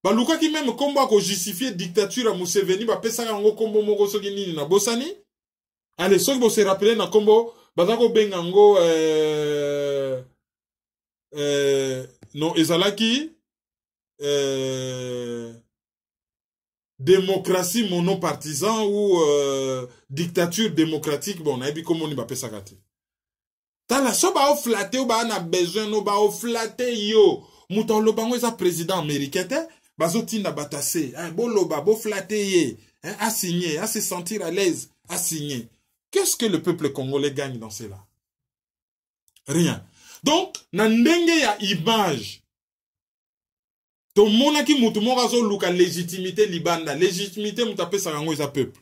Baluka qui même combat ko justifier dictature à Museveni ba pesa ngo kombo moko soki nini na bosani. Allez, soki bo se rappeler na kombo bazako benga ngo non ezalaki démocratie monopartisan ou dictature démocratique bon na bi komo ni ba pesa kati. Tala so ba o flatter ou ba na besoin no ba o flatter yo. Muta lobango eza président américain te. Bazotinda batase, bo loba, bo flatter, à signer, à se sentir à l'aise, à signer. Qu'est-ce que le peuple congolais gagne dans cela? Rien. Donc, nandenge ya image. To monaki mutu morazo luka légitimité libanda, légitimité mutape sarango eza peuple.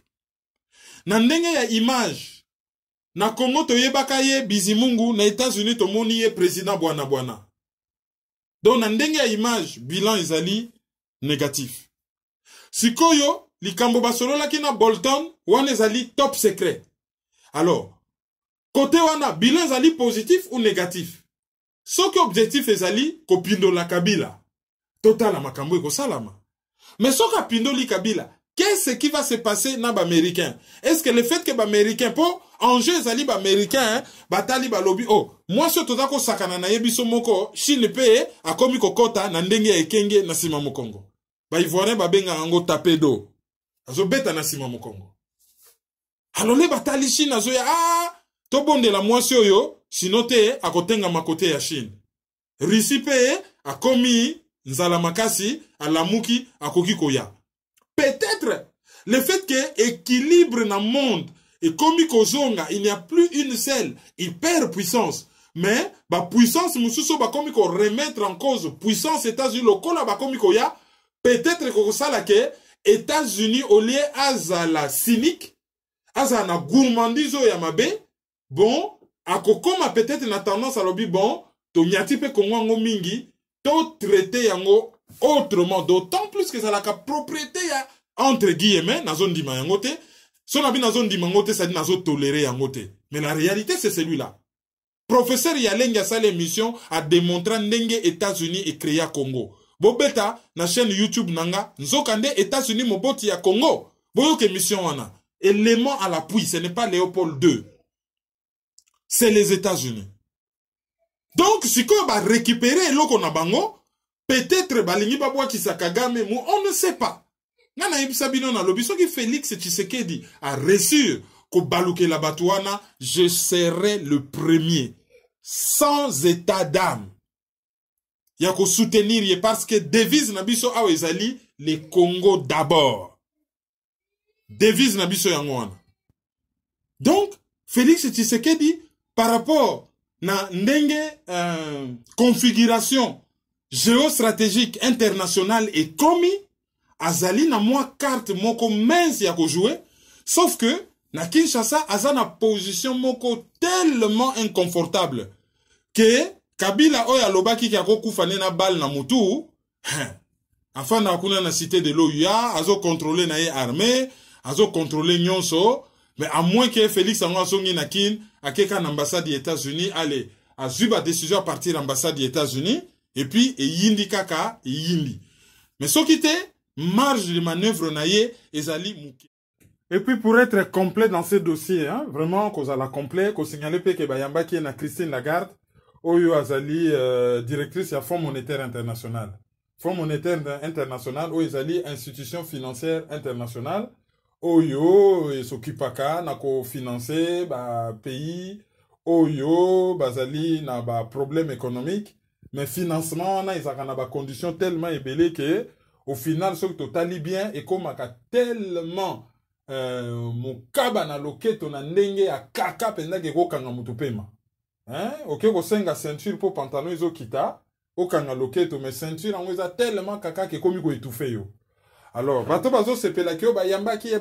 Nandenge ya image. Na Congo to yebaka ye Bizimungu, na États-Unis to moni ye président Bwana Bwana. Donc, nandenge ya image, bilan ezali négatif. Sikoyo, likambo basolola ki na Bolton, wana ezali top secret. Alors, côté wana, bilan ezali positif ou négatif? Soki objectif ezali, kopindo la Kabila. Total makambo eko salama. Mais soki apindo li Kabila, qu'est-ce qui va se passer na ba américain? Est-ce que le fait que ba américain, po, enjeu ezali ba américain, batali ba lobby, oh, moi so tozako sakana na yebiso moko, Chine pe, akomi kokota, na ndenge ya ekenge na sima mokongo. Ba ivoirien ba benga ango tape do. Azo beta na sima mokongo. Alors le batali Chine azo ya, to bonde la mwasi oyo, sinote akotenga makote ya Chine. Risi pe, akomi nzala makasi, alamuki, akoki koya. Peut-être, le fait que équilibre dans le monde, et comme il n'y a plus une seule hyper-puissance, mais la puissance, comme remettre en cause puissance États-Unis, peut-être que ça que États-Unis, au lieu à cynique, à la gourmandise, bon, à peut-être une tendance à l'objet, bon, to nyati pe kongo mingi, to traité yango autrement, d'autant plus que ça la propriété ya, entre guillemets, na zone dima yangote, son abi na zone dima yangote, ça dit na zone toléré yangote. Mais la réalité, c'est celui-là. Professeur Yaleng a sa l'émission a démontré ndenge États-Unis et créé Congo. Bobeta, na chaîne YouTube nanga, nzokande États-Unis moboti ya Congo. Boyo ke mission wana. Élément à l'appui, ce n'est pas Léopold II. C'est les États-Unis. Donc, si on va récupérer l'eau na bango, peut-être balingi babwa Kisakagame, on ne sait pas. Nana ibisabino na lobiso ki Félix Tshisekedi a reçu ko baluke la batouana, je serai le premier, sans état d'âme. Yako soutenir parce que devise nabiso awa ezali, les Congo d'abord. Devise nabiso yangoana. Donc, Félix Tshisekedi, par rapport na ndenge configuration géostratégique internationale et commis, azali na moi carte moko mince ya ko jouer, sauf que na Kinshasa azana position moko tellement inconfortable que Kabila oya lobaki ki akokufa na balle na mutu, enfin na kuna na cité de l'OUA, azo contrôler na ye armée, azo contrôler nyonso, mais à moins que Félix Angoasongi na kin akeka na ambassade des États-Unis, allez, a zuba décision à partir de l'ambassade des États-Unis, et puis e yindi kaka e yindi. Mais ce qui était marge de manœuvre naie ezali mouké. Et puis pour être complet dans ce dossier, hein, vraiment qu'on a la complet, qu'on signale que bayamba qui est na Christine Lagarde, oyo azali directrice ya Fonds monétaire international. Fonds monétaire international oyo ezali institution financière internationale oyo s'occupaka na ko financer ba pays oyo bazali na ba problème économique, mais financement na izaka na ba conditions tellement ébélées que au final, ce que tu bien et comme tellement mon kaba na loketo na ndenge ya kaka penda ke ko kanga mutu pema. Hein? Ok, ko senga ceinture pour pantalon izo kita, o kanga loketo mais ceinture en eza tellement kaka ke komi ko étouffer yo. Alors, bato bazo sepela ke ba yamba ki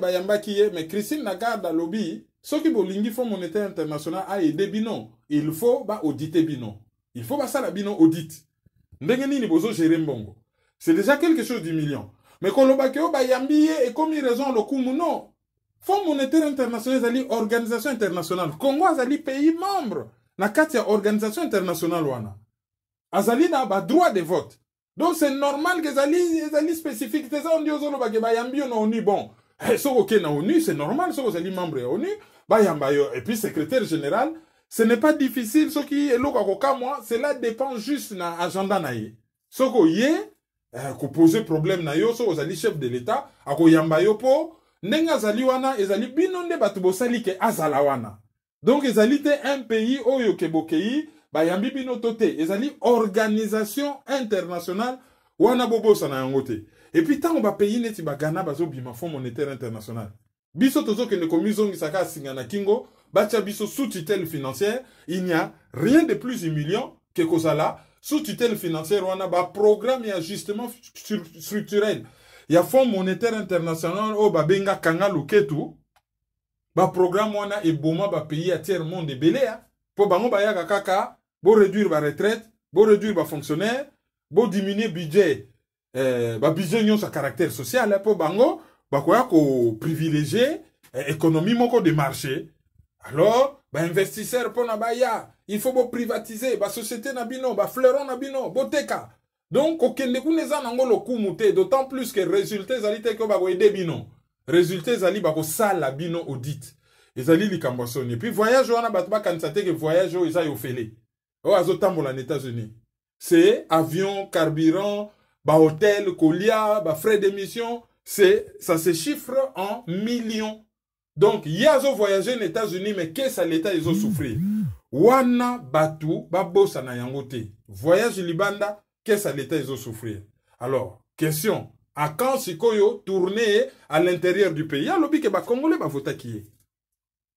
mais Christine Lagarde lobby, ce qui bolingi Fonds monétaire international a aidé bino, il faut ba auditer bino. Il faut ba sala bino audit. Ndenge nini bozo gérer mbongo. C'est déjà quelque chose d'humiliant. Mais quand le bakeo ba yambiye et comme il raison le coup non. Fonds monétaire international zali organisation internationale. Congo azali pays membre. Na kati ya organisation internationale wana. Azali na ba droit de vote. Donc c'est normal que zali spécifique te ça on dit aux autres ba yambiyo na ONU bon. So ok na ONU c'est normal so zali membre ya ONU ba yambayo et puis secrétaire général, ce n'est pas difficile ce qui est loka koka moi, cela dépend juste na agenda na ye. Soko ye ko poser problème na yo so ozali chef de l'état ako yamba yo po ndenga zali wana ezali bino nde batu bosali ke azala wana. Donc ezali te un pays oyo ke bokei ba yambi bino tote ezali organisation internationale wana bobosa na yango te. Et puis tant ba pays neti ba Ghana bazo bima Fonds monétaire international. Biso tozo ke ne komizongi saka singa na kingo bacha biso sous tutelle financière, il n'y a rien de plus humiliant que kozala sous tutelle financière, on a un programme d'ajustement structurel. Il y a Fonds monétaire international, oh, benga kanga luketu. Ba programme on a et boma ba pays à tiers monde de belé. Pour bango ba yaga kaka, bo réduire ba retraite, bo réduire ba fonctionnaire, bo diminuer budget, ba budget nyon sa caractère social. Pour bango, ba quoi ko privilégier économie moko de marché. Alors, ba investisseur pour na ba ya. Il faut privatiser, la société nabino, la fleuron nabino, boteka. Donc, okende kuneza nangolo kumute, d'autant plus que résultat zali te ko ba ko aider bino. Résultat zali ba ko sala bino audit. Ezali likambosoni. Et puis voyage wana bat ba kansate que voyage o isa yo fele. O azotambola na États-Unis. C'est avion, carburant, ba hôtel, colia, ba frais d'émission, ça se chiffre en millions. Donc, yazo voyager aux États-Unis mais qu'est-ce que l'État ils ont souffrir? Wana batu babosa na yangote. Voyage libanda, qu'est-ce que l'État ils ont souffrir? Alors, question. À quand sikoyo tourner à l'intérieur du pays? Ya lobby ke ba Congolais ba vota qui est.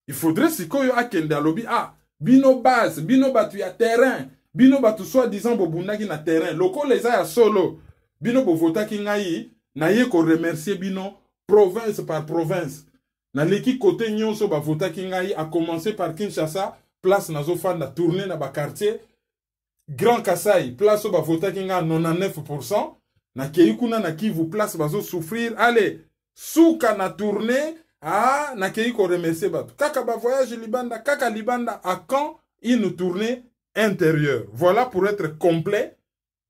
Il faudrait sikoyo akende à lobby bino base, bino batu ya terrain, bino batu soi-disant bobundaki na terrain. Loko les a solo. Bino bo vota ki ngai na ye ko remercier bino province par province. Na leki côté nyonso ba vota ki ngai a commencer par Kinshasa. Place nazo fan na tourner na ba quartier Grand Kassai, place au ba vota ki nga 99%, na keikuna na qui vous place bazo souffrir allez souka na tourner ah na keiko remercier bato kaka ba voyage libanda kaka libanda à quand une tournée intérieure. Voilà pour être complet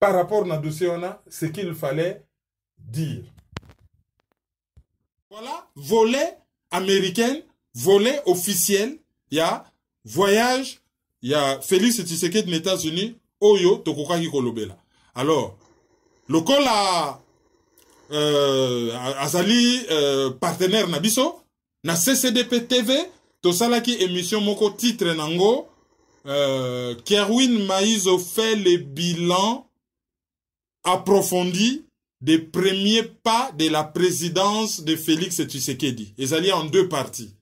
par rapport à dossier on a ce qu'il fallait dire. Voilà, volet américain, volet officiel, il y a voyage, il y a Félix Tshisekedi des États-Unis, Oyo, Tokokaki Kolobela. Alors, le col a Azali partenaire Nabiso, na CCDP TV, to salaki émission moko titre nango, Kerwin Maïzo fait le bilan approfondi des premiers pas de la présidence de Félix Tshisekedi. Ils allaient en deux parties.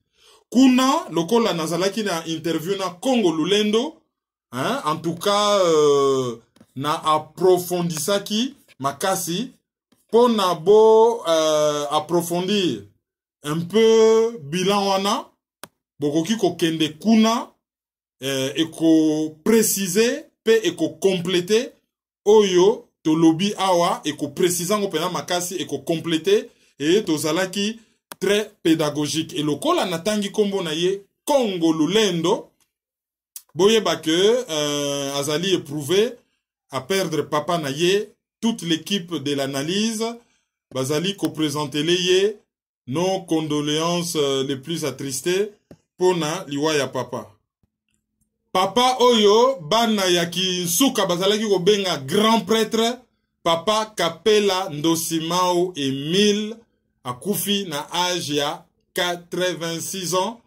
Kuna, lokola nazalaki na interview na Congo Lulendo, hein, en tout cas, na approfondissaki makasi, pour na bo approfondir un peu bilan wana, bokoki ko kende kuna, et ko préciser, pe et ko compléter, oyo, to lobby awa et ko précisant ko pena makasi et ko compléter et to zalaki très pédagogique et lokola natangi kombo na ye Congo Lulendo boye ba que azali éprouvé à perdre papa na ye toute l'équipe de l'analyse bazali ko présenter les ye nos condoléances les plus attristées pour na liwa ya papa. Papa Oyo, bana yaki suka bazalaki ko benga grand prêtre, Papa Kapela Ndosimao Emile akufi na âge ya 86 ans,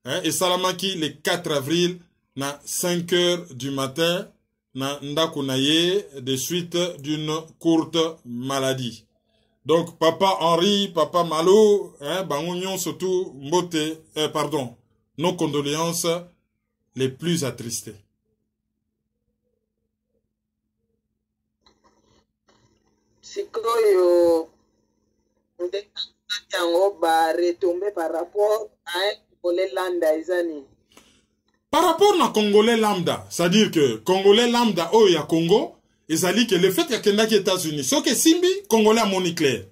hein, et salamaki le 4 avril na 5 heures du matin na ndakunaye de suite d'une courte maladie. Donc Papa Henri, Papa Malo, hein, bangonyon surtout mbote, pardon, nos condoléances les plus attristés. Sikoyo ndekango ba retomber par rapport à un Congolais lambda izani. Par rapport à Congolais lambda, c'est-à-dire que Congolais lambda oh ya Congo, ezali que le fait qu'il y a kendaki États-Unis, so que simbi Congolais a moni clair.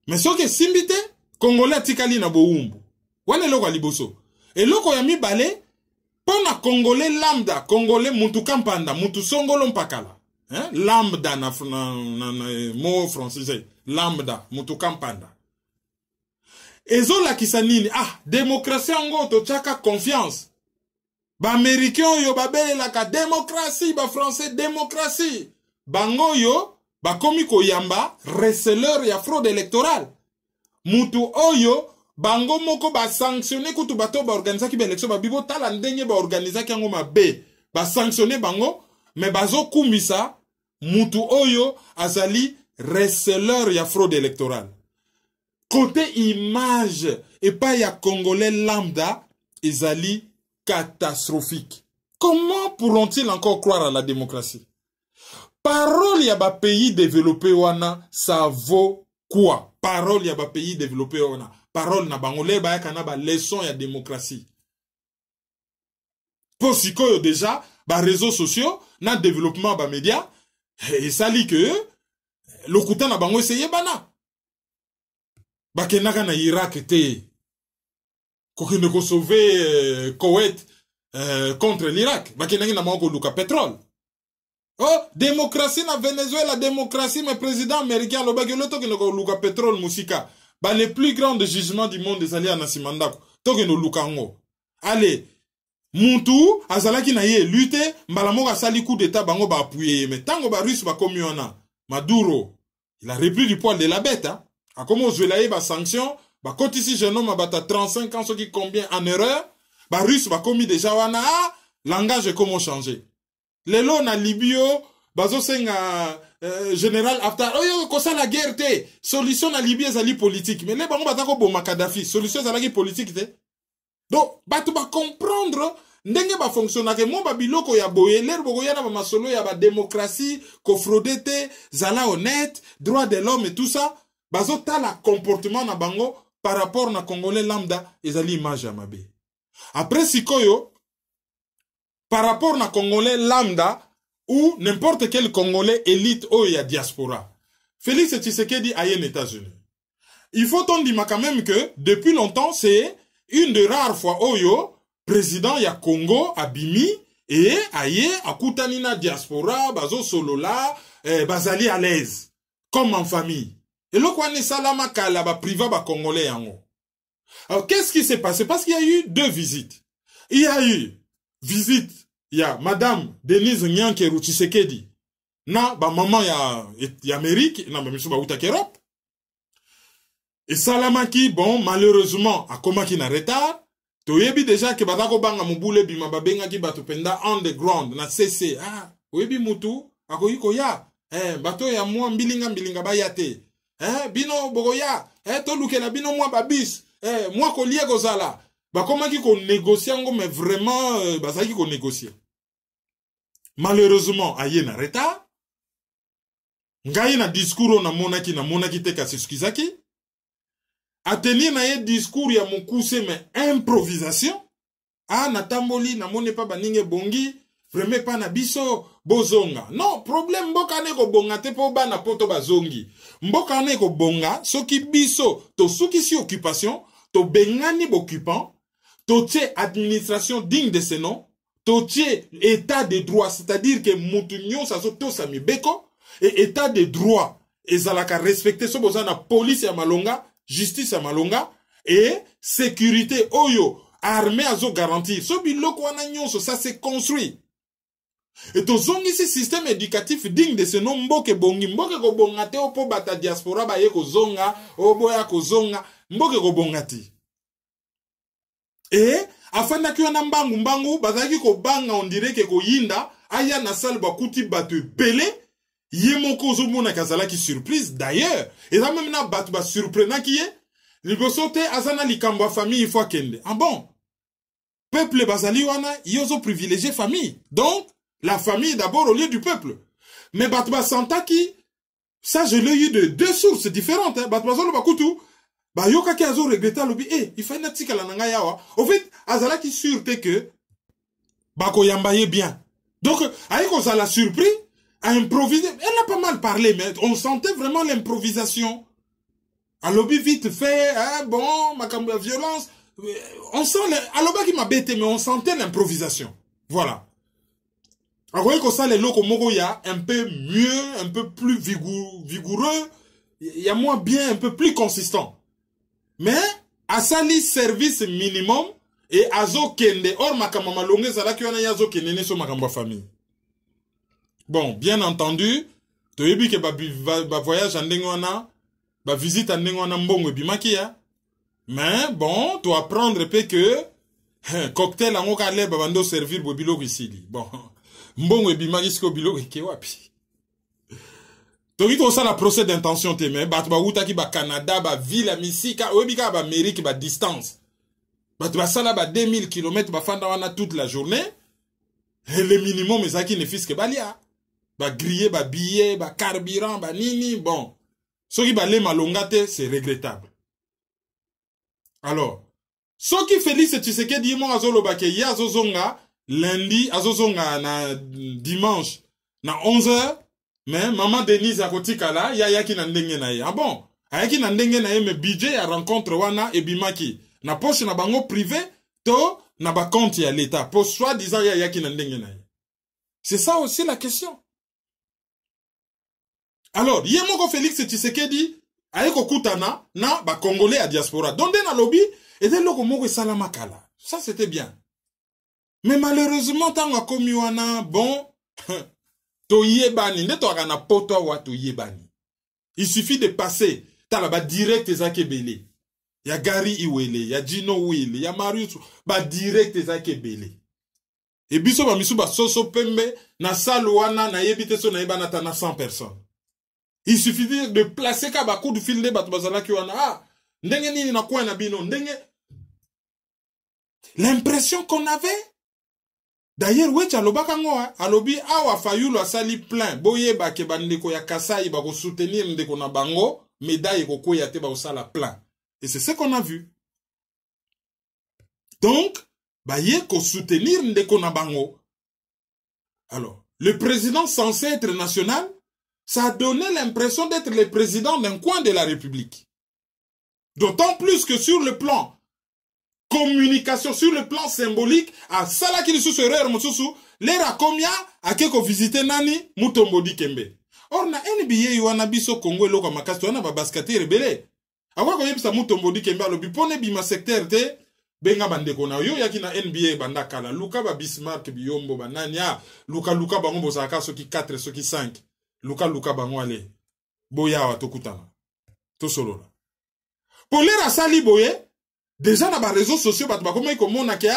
Mais so que simbi te Congolais tikali na boumbu. Wane loko liboso. Et loko ya mi balé pona Congolais lambda, Congolais muntu kampanda, muntu songolo mpakala. Hein? Lambda na mot français. Lambda, muntu kampanda. Ezo la kisanini, ah, démocratie ango to chaka confiance. Ba américain yo babele la ka démocratie, ba français démocratie. Bango yo, ba komiko yamba, receleur ya fraude électorale. Mutu oyo, bango moko ba sanctionné kutu bato ba organisa ki ba élection ba bibo tala ndenge ba organisa ki yango mabe ba sanctionné bango mais bazo kumisa mutu oyo azali receleur ya fraude électorale. Côté image et pas ya Congolais lambda ezali catastrophique. Comment pourront-ils encore croire à la démocratie? Parole ya ba pays développé wana ça vaut quoi? Parole ya ba pays développé wana parole na bangolais ba kana ba leçon ya démocratie. Pour sikoyo déjà ba réseaux sociaux na développement ba média et ça lit que lokuta na bango essayer bana. Ba kenaka na Irak te. Ko ne ko sauver Koweït contre l'Irak. Ba kenaka na bango luka pétrole. Oh, démocratie na Venezuela, démocratie mais président américain lo ba ke loto ke no luka pétrole musika. Bah, les plus grands jugements du monde des alliés à Nasimandako. Toke no lukango. Allez, Muntu, azalaki na ye, lutte, mbalamoka sali coup d'état bango ba appuyer. Mais tango ba russe ba komiona, Maduro, il a repris du poil de la bête, hein. A comment Zouelaye ba sanction, ba kotisi jeune homme bata 35 ans, ce qui combien en erreur, ba russe ba komi déjà wana, langage est comment changer. Lelo na Libyo, bazo senga, général Haftar, oh yo, kosa la guerre te, solution na Libye zali politique, mais les bango batako boma Kadhafi, solution zalaki politique te. Donc, batu ba comprendre, ndenge ba fonctionnake, mon ba biloko ya boye, l'air boko ya na ba masolo ya ba démocratie, ko fraudete, zala honnête, droit de l'homme et tout ça, bazo ta la comportement na bango, par rapport na Congolais lambda, ezali image ya mabe. Après sikoyo, par rapport na Congolais lambda, ou n'importe quel Congolais élite ou ya diaspora. Félix Tshisekedi aille aux États-Unis. Il faut on dire quand même que depuis longtemps, c'est une des rares fois Oyo, président ya Congo, Abimi, et aye, akutanina diaspora, bazo solola, bazali à l'aise, comme en famille. Et là, quoi, salama kala, ba priva, ba congolais yango. Alors, qu'est-ce qui s'est passé? Parce qu'il y a eu 2 visites. Il y a eu visite, il y a Madame Denise Nyankeru Tshisekedi, na, ba maman ya Amérique, na, ba misu ba uta Europe. Et Salamaki, bon, malheureusement, a komaki na retard. Toyebi déjà que batako banga mubule bima babenga ki bato penda underground na CC. Ah, oyebi mutu, akoyiko ya. Bato ya mwa mbilinga bayate. Bino bogoya. Tolukela bino mwa babis. Mwa kolie kozala. Bakomaki ko négocier ngo, mais vraiment, bazaki ko négocier. Malheureusement, aye na retard. Ngai na discours na monaki te kaseskizaki. A tenir na ye discours ya mokuse mais improvisation. Ah, natamboli, namone pa baninge bongi, vraiment pa na biso, bozonga. Non, problème mboka ne ko bonga te po ba na poto bazongi. Mboka ne ko bonga, soki biso, to soki si occupation, to bengani boccupant, to tche administration digne de ce nom, to tche état de droit, c'est-à-dire que moutunyo sa so to sa mibeko, et état de droit, ezalaka respecter so boza na police ya malonga, justice à Malonga et sécurité oyo armée azo garantir. So biloko wana nyonso ça s'est construit. Et to zongi ce système éducatif digne de ce nom mboke bongi mboke ko bongate opo bata diaspora ba ye ko zonga oboya ko zonga mboke ko bongati. Et afanda ki wana mbangu bazaki ko banga on dirait que ko yinda aya na salle ba kuti batu belé. Yemoko zomona kazala ki surprise d'ailleurs et ça même na batu ba surprenant qui est libosote azana likambo famille il faut kende. Ah bon, peuple bazali wana yozo privilégié famille, donc la famille d'abord au lieu du peuple. Mais batu ba santa ki ça je l'ai eu de 2 sources différentes. Batu bazalo bakutu ba yoka ki azo regretta lobi il faut natika la nanga yawa. Au fait azala ki sûreté que bako yambaye bien. Donc ayiko za la surpris à improviser. Elle a pas mal parlé, mais on sentait vraiment l'improvisation. À lobby vite fait, bon, ma violence. On sent, à lobby qui m'a bêté, mais on sentait l'improvisation. Voilà. Alors, vous voyez que ça, les locaux Moroya, un peu mieux, un peu plus vigoureux, il y a moins bien, un peu plus consistant. Mais, à sali service minimum, et azo kende, or makamama longue, zala ki wana yazo kende ne so makamba famille. Bon, bien entendu, tu as vu que ba voyage en Dengwana, ba visite en Dengwana mbongo bimakia. Mais bon, tu apprendre que cocktail en okale babando servir bobilo ici. Bon, mbongo bimaki sko bilo ke wapi. Tu as vu ça la procès d'intention te mais ba uta ki ba Canada, ba ville misika, obika ba Amérique ba distance. Ba sala ba 2000 km ba fanda wana toute la journée. Et le minimum ezaki ne fiske balia. Ba griller, ba billet, ba carburant, ba nini, bon. Ce qui ba le malongate, c'est regrettable. Alors, ce qui Félix Tshisekedi mo azolo ba ke ya azozonga lundi, azozonga na dimanche na 11h, mais maman Denise akotika la ya ki na ndenge na ye. Ah bon, ayaki na ndenge na ye me budget ya rencontre wana ebimaki na poche na bango privé to na ba compte ya l'état pour soi-disant ya ki na ndenge na ye. C'est ça aussi la question. Alors, yemoko Félix Tshisekedi ayeko kutana na ba congolais à diaspora. Donde na lobby et de loko moko salama kala. Ça c'était bien. Mais malheureusement tanga komi wana bon to yebani nde to na poto wa to yebani. Il suffit de passer talaba direct ezakebele. Ya Gary Iwele, ya Gino Wile, ya Marius ba direct ezakebele. Et biso ba misu ba soso pembe na salle wana na yebite so na yebana ta na 100 personnes. Il suffit de placer kaba coup de fil de batu bazala ki wana ndenge nini na kwa na bino ndenge. L'impression qu'on avait. D'ailleurs wecha lobaka ngoa alobi awa fayulu asali plein boye ba ke bandeko ya Kasai ba ko soutenir ndeko na bango médaille ko koya te ba osala plein. Et c'est ce qu'on a vu. Donc ba ye ko soutenir ndeko na bango. Alors, le président censé être national ça a donné l'impression d'être le président d'un coin de la République. D'autant plus que sur le plan communication, sur le plan symbolique, à Salaki Lissusere Mosusu, les rakomia a keko visiter nani Mutombodi Kembe. Or na NBA wana biso Congo loko makasi wana ba baskati rebele. Akwa ko yebisa Mutombodi Kembe alobi pone bima secteur te benga bandeko na yo yaki na NBA banda kala luka ba Bismarck biyombo banani ya luka bango bozaka soki 4 soki 5 luka bango ale boya wa tokutana to solola polera sali boye déjà na ba réseaux sociaux bat ba komai komona ke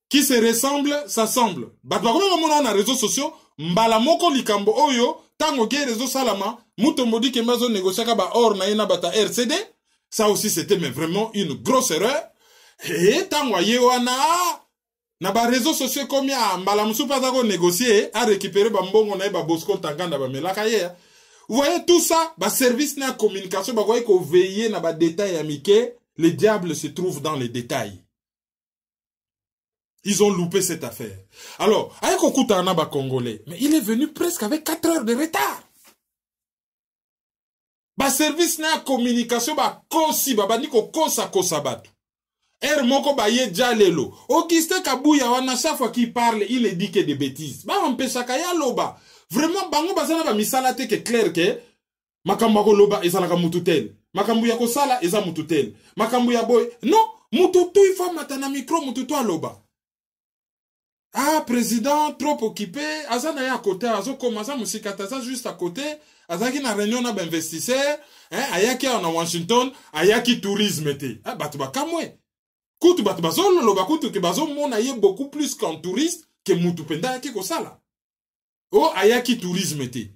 qui se ressemble s'assemble bat ba komai komona na réseaux sociaux mbala moko likambo oyo tango ke réseaux salama Mutombodi Kembe zo négociaka ba or na ina bata RCD. Ça aussi, c'était mais vraiment une grosse erreur. Et tant na ba réseaux sociaux comme ya mbalamusu pas à négocier à récupérer bambongo na ba bosco tanganda ba melaka ye. Vous voyez tout ça, ba service na communication ba voyez qu'on veiller na ba détails amiqués, le diable se trouve dans les détails. Ils ont loupé cette affaire. Alors, avec Okuta na ba congolais, mais il est venu presque avec 4 heures de retard. Ba service na communication ba kosi ba niko kosa batu. Moko ba ye jalelo. Auguste Kabuya wana chaque fois qu'il parle, il dit que des bêtises. Ba empêchaka ya loba. Vraiment bango bazana ba misala te que clair que makambo ko loba ezala ka mututel. Makambo ya ko sala eza mututel. Makambo ya boy. Non, mututu il faut matana micro mututu aloba. Ah, président trop occupé, azana ya côté azo commencer musikata ça juste à côté. Azaki na réunion na investisseur, ayaki na Washington, ayaki tourisme te. Ah batu ba kamwe. Kutu batu bazolo lo bakutu ke bazo mona ye beaucoup plus qu'un touriste que mutu penda yaki ko sala. Oh ayaki tourisme te.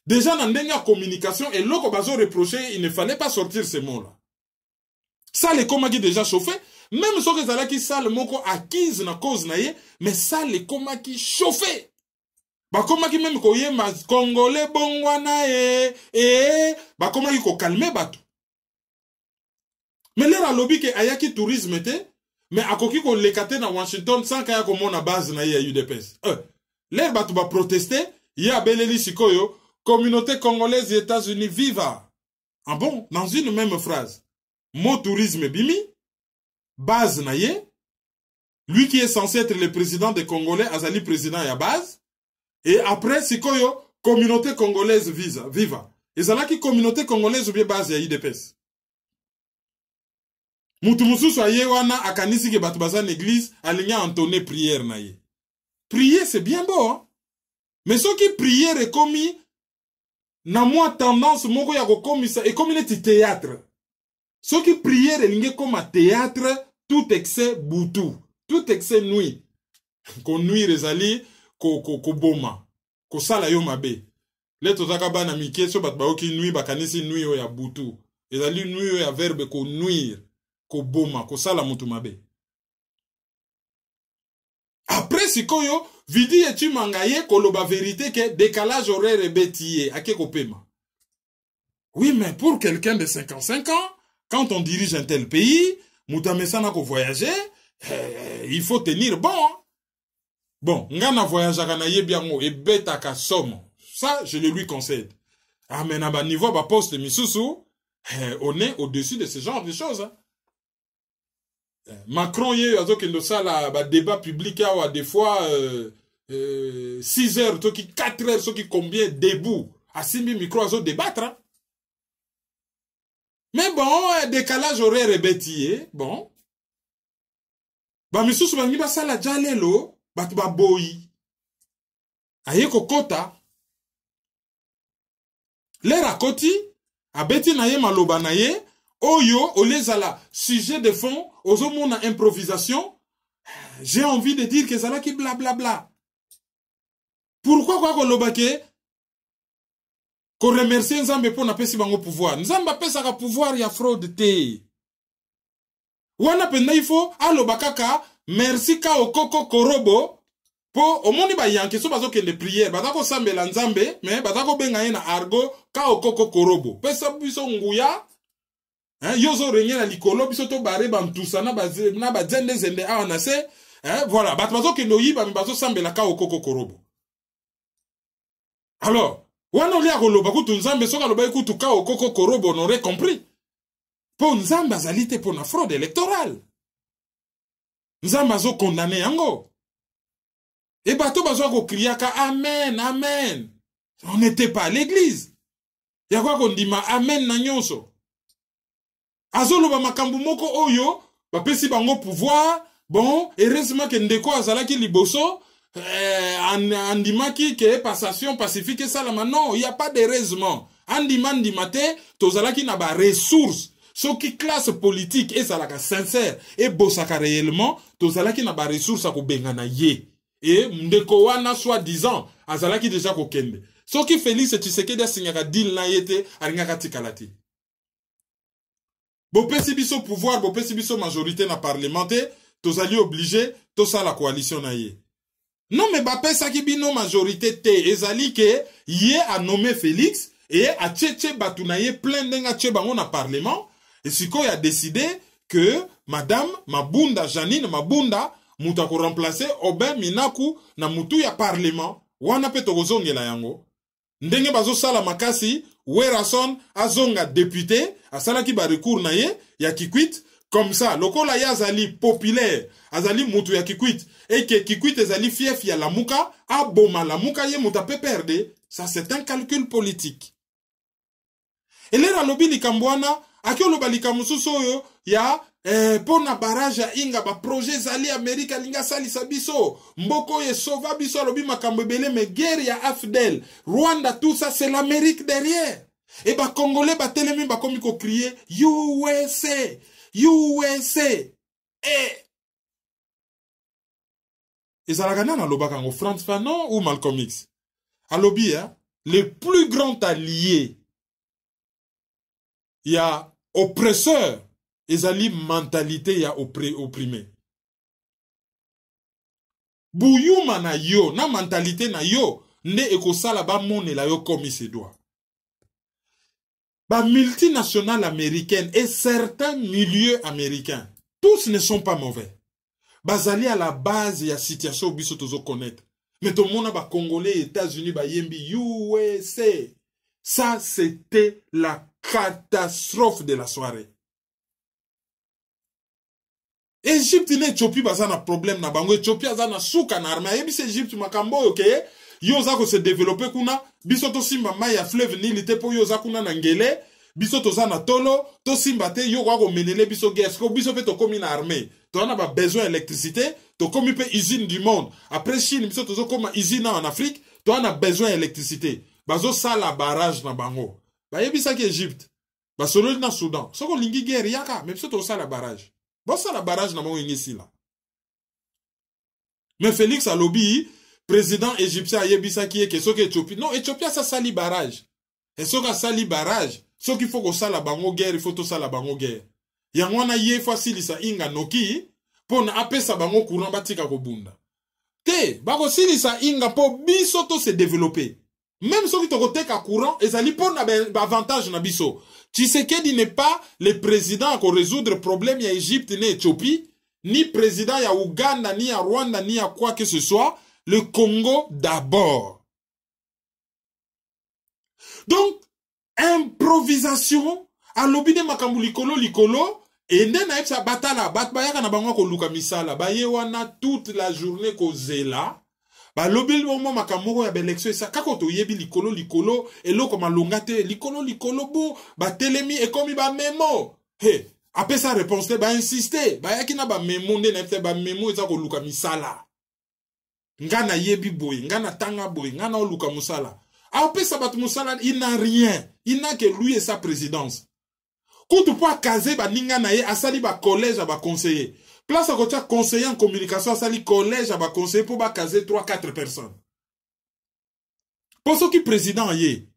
Déjà na ndenga communication et loko bazo reprocher, il ne fallait pas sortir ces mots-là. Ça les komaki déjà chauffé, même so que zalaki sale moko acquise na cause na ye, mais ça les komaki chauffé. Bakomaki même ko yema congolais bongwana bakomaki ko calmer batu. Mais l'air lobby ke ayaki tourisme te, mais akoki ko lekate na Washington sans kaya ko mona base na ye UDPS. L'air batu ba protester, ya beleli sikoyo, communauté congolaise et États-Unis viva. Ah bon, dans une même phrase. Mot tourisme bimi, base na ye, lui qui est censé être le président des Congolais, azali président ya base. Et après, Sikoyo, communauté congolaise viva. Et ça là qui communauté congolaise ou bien base ya IDPS. Mutu soye wana akanisi ke batu baza l'église aligna entonner prière na ye. Prier c'est bien beau hein. Mais ceux qui prière est commis na moi tendance moko ya ko komisa et comme il est théâtre. Ceux qui prière est comme un théâtre tout excès boutou, tout excès nuit. Ko nuit rezali ko boma ko sala yo mabe le tozaka bana mike so bat baoki nuit bakanisi nuit yo ya butu ezali nuit yo ya verbe ko nuire ko boma ko sala mutu mabe. Après sikoyo vidi etu mangaye koloba vérité que décalage horaire betiye ake ko pema. Oui mais pour quelqu'un de 55 ans quand on dirige un tel pays mutamesana ko voyager il faut tenir bon hein? Bon, ngana voyage à Kanaye biango et beta ka somme. Ça, je le lui concède. Ah, mais à niveau ba poste misusu, on est au-dessus de ce genre de choses. Hein. Macron y a que ça la ba débat public a des fois 6 heures, to qui 4 heures, to qui combien debout à 6000 micros à débattre. Hein. Mais bon, décalage horaire est bêtier, bon. Ba misusu ba ngiba sala jalelo. Batu ba boyi. Aye kokota. Lera koti. Abeti na ye maloba na ye. Oyo, olezala. Sujet de fond. Ozo mona improvisation. J'ai envie de dire que ça là qui blablabla. Pourquoi quoi koloba ke? Ko remercier Nzambe pour na pesi bango pouvoir. Nzamba pesa ka pouvoir ya fraude te. Wana penda ifo. Aloba kaka. Merci ka okoko korobo po omoni ba yanke so bazo ke le prière batako sambela nzambe mais batako benga ye na argo ka okoko korobo pesa biso nguya yozo renye na likolo biso to bare ba mtusa na ba zende awa na se voilà bato bazo ke noyiba me bazo sambela ka okoko korobo Alors, wana olia koloba kutu nzambe soka loba kutu ka okoko korobo on aurait compris. Po nzambe azali te po na fraude électorale. Nzambe azo condamné yango. Et bato bazo ko kriaka amen, amen. On n'était pas à l'église. Ya kwa kondima amen na nyonso. Azo loba makambu moko oyo, ba pesi bango pouvoir, bon, heureusement que ndeko azalaki liboso, andimaki ke passation pacifique salama. Non, il n'y a pas d'heureusement. Andima te, tozalaki na ba ressources. Ce qui classe politique et salaka sincère et bosaka réellement, tozalaki na ba ressources ako bengana ye. Et ndeko wana soi-disant, azalaki déjà ko kende. Ce qui Félix Tshisekedi signaka deal na yete, aringaka tikalati. Bo pesi biso pouvoir, bo pesi biso majorité na parlementaire, tozali obligé, to sa la coalition na ye. Non, mais ba pesa ki bino majorité te, ezali ke ye a nommé Félix, et a tchétché batunaye plein denga tché bango na parlement, et siko a décidé que madame Mabunda, Janine Mabunda, muta ko remplacer Oben Minaku na mutu ya parlement, wana pe tokozongela yango. Ndenge bazo sala makasi, Werason azonga député, asala ki ba recours na ye, ya Kikwit, comme ça, lokola ya azali populaire, azali mutu ya Kikwit, et que Kikwit azali fief ya Lamuka, aboma Lamuka ye muta pe perde, ça c'est un calcul politique. Et là, lobi likambwana, akio loba likamususo yo, ya, pona barrage ya inga, ba projet zali Amerika linga sali sabiso, mboko ye sova biso lobi makambebele, mais guerre ya Afdel, Rwanda, tout ça, c'est l'Amérique derrière. Et ba Congolais, ba telemi, ba komiko crier, USA, USA, et ça la gana na loba kango, Frantz Fanon ou Malcolm X. A lobi, hein, le plus grand allié, il y a oppresseur, ezali mentalité ya opprimé. Bouyuma na yo, na mentalité na yo, ne ekosala ba mone la yo comme il se doit. Ba multinationales américaines et certains milieux américains, tous ne sont pas mauvais. Bazali à la base ya situation biso tozo connaître. Mais tout le monde ba Congolais, États-Unis, ba yembi USA. Ça c'était la catastrophe de la soirée. Égypte ne Éthiopie baza na problème na bango, Éthiopie aza na suka na armée. Yebi c'est Égypte makambo ok. Yo za ko se développer kuna, biso to simba mai ya fleuve Nil te po yo za kuna na ngele, biso to za na tolo, to simba te yo ko menele biso guerre, ko biso pe to komi na armée. To on a ba besoin d'électricité, to komi pe usine du monde. Après Chine biso to zo koma usine en Afrique, to on a besoin d'électricité. Bazo sala barrage na bango. Ba yebi sa ki Égypte. Ba solo na Soudan. Soko lingi guerre yaka, mais biso to sala barrage. Bon, ça la barrage na mongi ici là. Mais Félix Alobi, président égyptien a yebisa qui est que ce que Éthiopie. Non, Éthiopie ça sali barrage. Et ce que sali barrage, ce qu'il faut que ça la bango guerre, il faut tout ça la bango guerre. Yangwana ye fasili sa inga noki, pour na apé sa bango courant batika ko bunda. Te, bako sili sa inga po biso to se développer. Même ceux qui te reteka courant, et ça li pour na avantage na biso. Tshisekedi n'est pas le président pour résoudre le problème ya Égypte ni Éthiopie, ni président ya Ouganda, ni ya Rwanda, ni ya quoi que ce soit, le Congo d'abord. Donc, improvisation, à l'obide makambu likolo, et nena epsa batala, batbayaka na bango ko luka misala, baye wana toute la journée ko zela, ba lobil moment makamoko ya l'élection ça kako to yebi likolo eloko malongate likolo bo ba telemi et comme ba memo he après sa réponse ba insister ba yakina ba memo nde na ba memo eza ko luka misala ngana yebi boy ngana tanga boy ngana luka musala après ça bat musala il n'a rien, il n'a que lui et sa présidence kutu po akaze ba ninga na ye asali ba collège ba conseiller. Place à côté conseiller en communication, ça li collège à ba conseiller pour ba caser 3-4 personnes. Pour ceux qui président yé,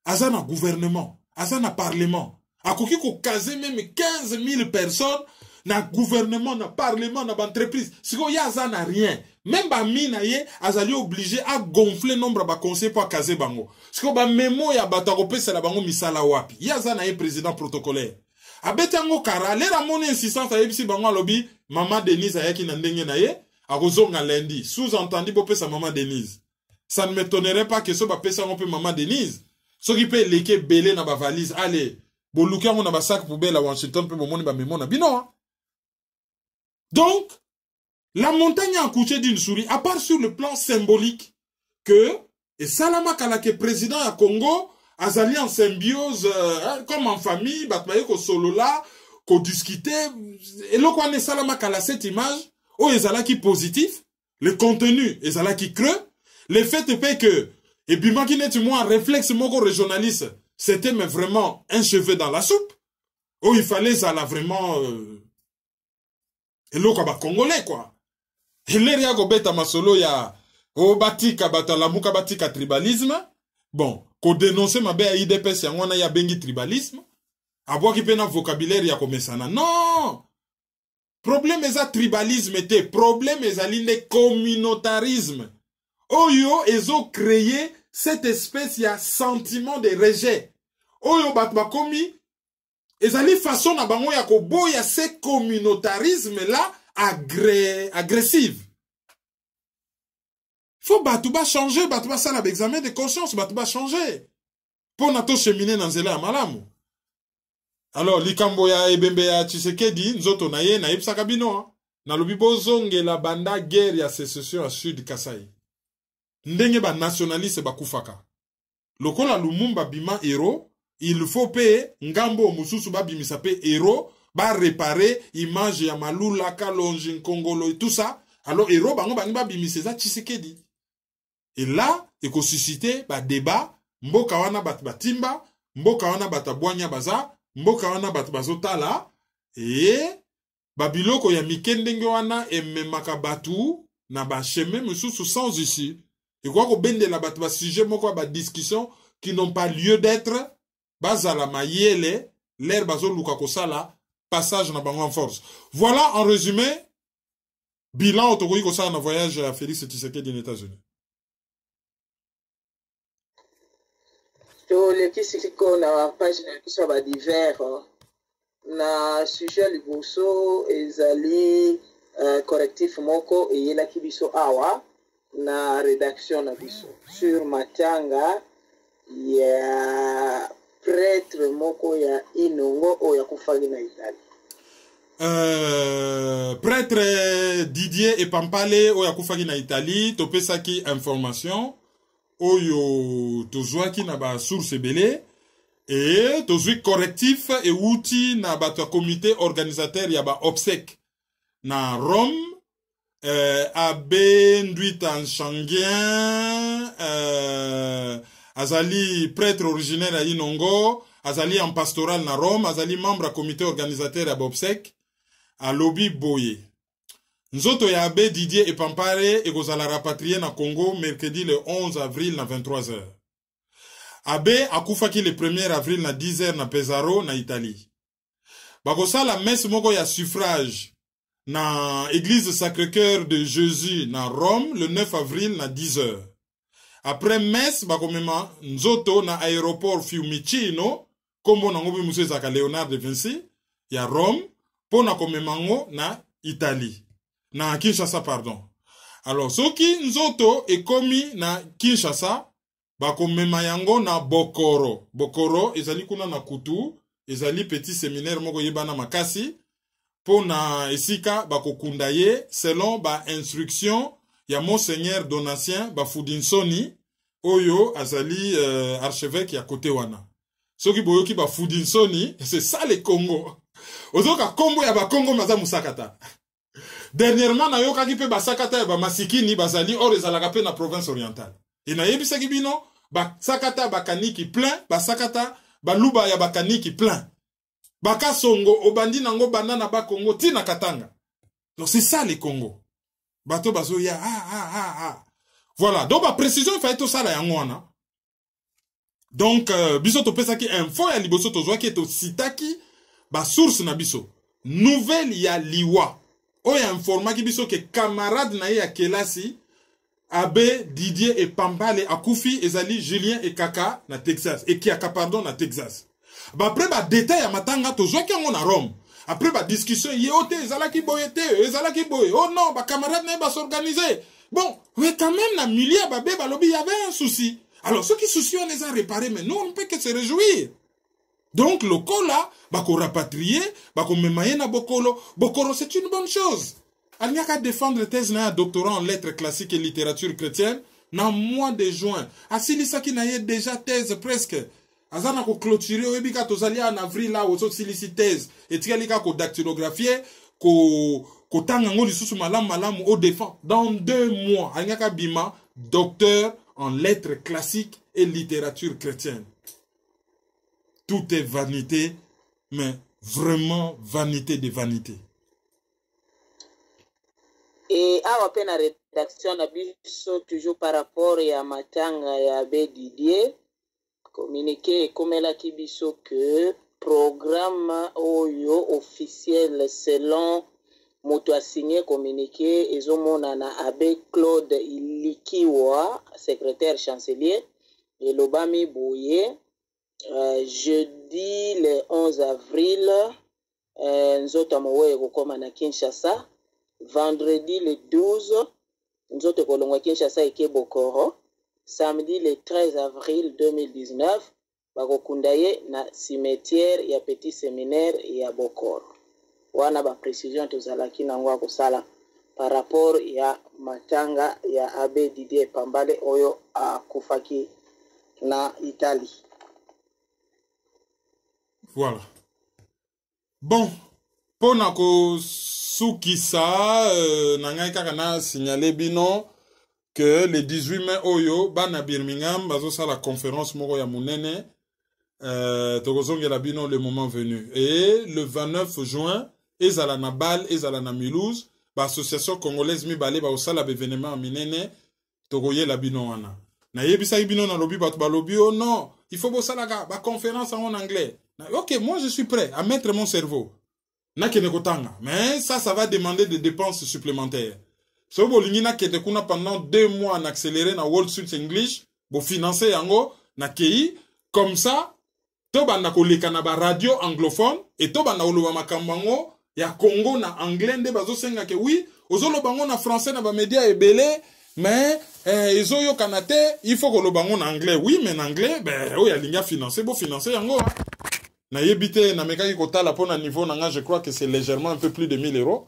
azana gouvernement, azana parlement, a koki ko caser même 15 000 personnes na gouvernement, na parlement, na entreprise. Si ko ya azana rien, même ba mina yé, azali obligé à gonfler nombre ba conseiller pour caser bango. Si ko ba memo ya bata ko pesa la bango misala wapi. Ya azana yé président protocolaire. Abetango kara, lera moni insistance a yebisi bango lobby, maman Denise ayaki na ndenge na ye, akozonga lundi. Sous-entendu bope sa maman Denise. ça ne m'étonnerait pas que ce soit pesa un peu maman Denise. Ce qui peut léquer belé dans ma valise. Allez, boluka on a ba sac poubelle à Washington pour mon ba mémoire bino. Donc, la montagne a accouché d'une souris, à part sur le plan symbolique, que, et Salama Kalake, président à Congo, azali en symbiose, comme en famille, batmaye ko solo là, ko discuter, et là, quand on est Salama Kala cette image, oh, ezala qui positif, le contenu, ezala qui creux, le fait est que, et puis, moi qui n'est moi, un réflexe, mon régionaliste, c'était, mais vraiment, un cheveu dans la soupe, oh, il fallait, ça là, vraiment, et là, quoi, congolais, quoi. Et là, beta masolo ya o batika batalamuka batika tribalisme. Bon, ko dénoncer ma be IDPS yangwana ya bengi tribalisme. Abwa ki pena vocabulaire ya komesana. Non! Problème eza tribalisme était problème eza line communautarisme. Oyo ezo créé cette espèce ya sentiment de rejet. Oyo batba komi ezali façon na bango ya ko boya ce communautarisme là agressive. Faut batouba changer, batouba ça l'examen de conscience, batouba changer. Pour nato cheminer dans zela malamu. Alors, likambo ya ebembe ya Tshisekedi, nzoto na ye na ipsaka bino, na lobibo zonge la banda guerre ya sécession à Sud Kasai. Ndenge ba nationaliste ba kufaka. Lokola Lumumba bima héros, il faut payer ngambo mususu ba bimisa pe héros. Ba réparer image ya Malula, Kalonji, Kongolo et tout ça. Alors, héros, bango ba bimiseza Tshisekedi. Et là, il faut susciter ba débat, mboka wana batimba, mboka wana batabwanya baza, mboka wana bazotala, et babiloko ya mikendenge wana ememaka batu na ba chemin mususu sans ici. Et quoi ko bende la ba sujet moko ba discussion qui n'ont pas lieu d'être, bazala mayele, l'air bazo luka kosala, passage na bango en force. Voilà en résumé, bilan autoroïque au sein d'un voyage à Félix Tshisekedi des États-Unis. Le kisiko na page na kiso ba divers na sujet liboso ezali correctif moko et yela kibiso awa na rédaction na biso sur matanga ya prêtre moko ya Inongo o ya kufagi na Italie. Prêtre Didier et Pampale o ya kufagi na Italie, topesaki information oyo tozwaki na ba source belé et tozwi correctif et outil na ba comité organisateur ya ba obsèque na Rome. Abbé Nduita Nchangien, azali prêtre originaire à Inongo, azali en pastoral na Rome, azali membre à comité organisateur à Bobsek, à Lobby Boye. Nzoto ya Abbé Didier et Pampare et kozala rapatrié na Congo mercredi le 11 avril na 23h. Abbé akufaki le 1er avril na 10h na Pesaro na Italie. Bakosala messe moko ya suffrage na église Sacré-Cœur de Jésus na Rome le 9 avril na 10h. Après messe bakomema nzoto na aéroport Fiumicino kombo na ngobi muso ezaka Léonard de Vinci ya Rome po na komemango na Italie na Kinshasa pardon. Alors soki nzoto ekomi na Kinshasa bakomema yango na Bokoro. Bokoro ezali kuna na Kutu, ezali petit séminaire moko yebana makasi po na esika bakokunda ye selon ba instruction ya Monseigneur Donatien Bafudinsoni oyo azali archevêque ya côté wana. Soki boyoki Bafudinsoni, c'est ça le Congo. Ozoka kombo ya ba Congo maza musakata. Dernièrement na yoka ki pe basakata ya ba masikini bazali or ezalaka pe na province orientale. Et na yebisaki bino basakata bakaniki plein, basakata baluba ya bakaniki plein. Baka songo obandi nango banana ba Congo tina katanga. Donc c'est ça le Congo. Bato bazo ya Voilà, donc ba précision fa eto sala yango wana. Donc biso to pesa ki info ya liboso to zwa ki eto sitaki ba source na biso. Nouvelle ya liwa. Oya informa ki biso ke camarade na ye ya kelasi Abbé Didier et Pampale akufi ezali Julien et Kaka na Texas et Kiaka pardon na Texas. Ba après ba détail ya matanga to zwa ki yango na Rome. Après ba discussion ye ote ezalaki boye te ezalaki boye. Oh non, ba camarade na ba s'organiser. Bon, mais quand même, dans le milieu, il y avait un souci. Alors, ceux qui soucient, on les a réparés, mais nous, on ne peut que se réjouir. Donc, le cola, bako rapatrier, bako memaye na bokolo. Bokolo, c'est une bonne chose. Il n'y a qu'à défendre thèse na doctorat en lettres classiques et littérature chrétienne, dans le mois de juin. Asili Saki na déjà thèse presque. Azana ko clôturer, oebika tozali en avril là, ozo silisi thèse. Et tikalika ko dactylographier, ko tangango lisusu malam au défend. Dans 2 mois, il n'y a qu'à bima, docteur en lettres classiques et littérature chrétienne. Tout est vanité, mais vraiment vanité de vanité. Et à peine la rédaction na biso toujours par rapport à matanga ya Abbé Didier communiqué comme la kibiso que programme oyo officiel selon moto a signé communiqué ezomona na Abbé Claude Ilikiwa secrétaire chancelier et Lobami Boye jeudi le 11 avril nzoto mowe kokoma na Kinshasa. Vendredi le 12, nous avons colongé Kinshasa et Bokoro. Samedi le 13 avril 2019, bakokundaye na cimetière ya petit séminaire ya Bokoro. Wana ba précision tozalaki na ngwa kosala par rapport ya matanga ya Abbé Didier Pambale oyo akufaki na Italie. Voilà. Bon, ponako Soukissa, nangai kaka signalé bino que le 18 mai oyo bana Birmingham bazo sa la conférence moko ya munene tokozonge la bino le moment venu et le 29 juin ezala na Bâle ezala na Mulhouse ba association congolaise mibale ba osala événement minene tokoye la bino wana na yebisa bino na lobby bato ba lobby oh non il faut bosala ba conférence en anglais. OK, moi je suis prêt à mettre mon cerveau. Mais ça va demander des dépenses supplémentaires. Si vous voulez pendant 2 mois en accéléré na World Suits English, vous financez yango na KI, comme ça, to banda koleka na ba radio anglophone et to banda oloba makambango ya Congo na anglais nde bazo senga ke oui, ozolo bango na français na ba média ebele, mais ezoyo kanate, il faut koloba bango na anglais. Oui, mais en anglais, ben oya linga financer, bo financer yango. Na yebite na mekaki kotala pona niveau nanga, je crois que c'est légèrement un peu plus de 1000 euros.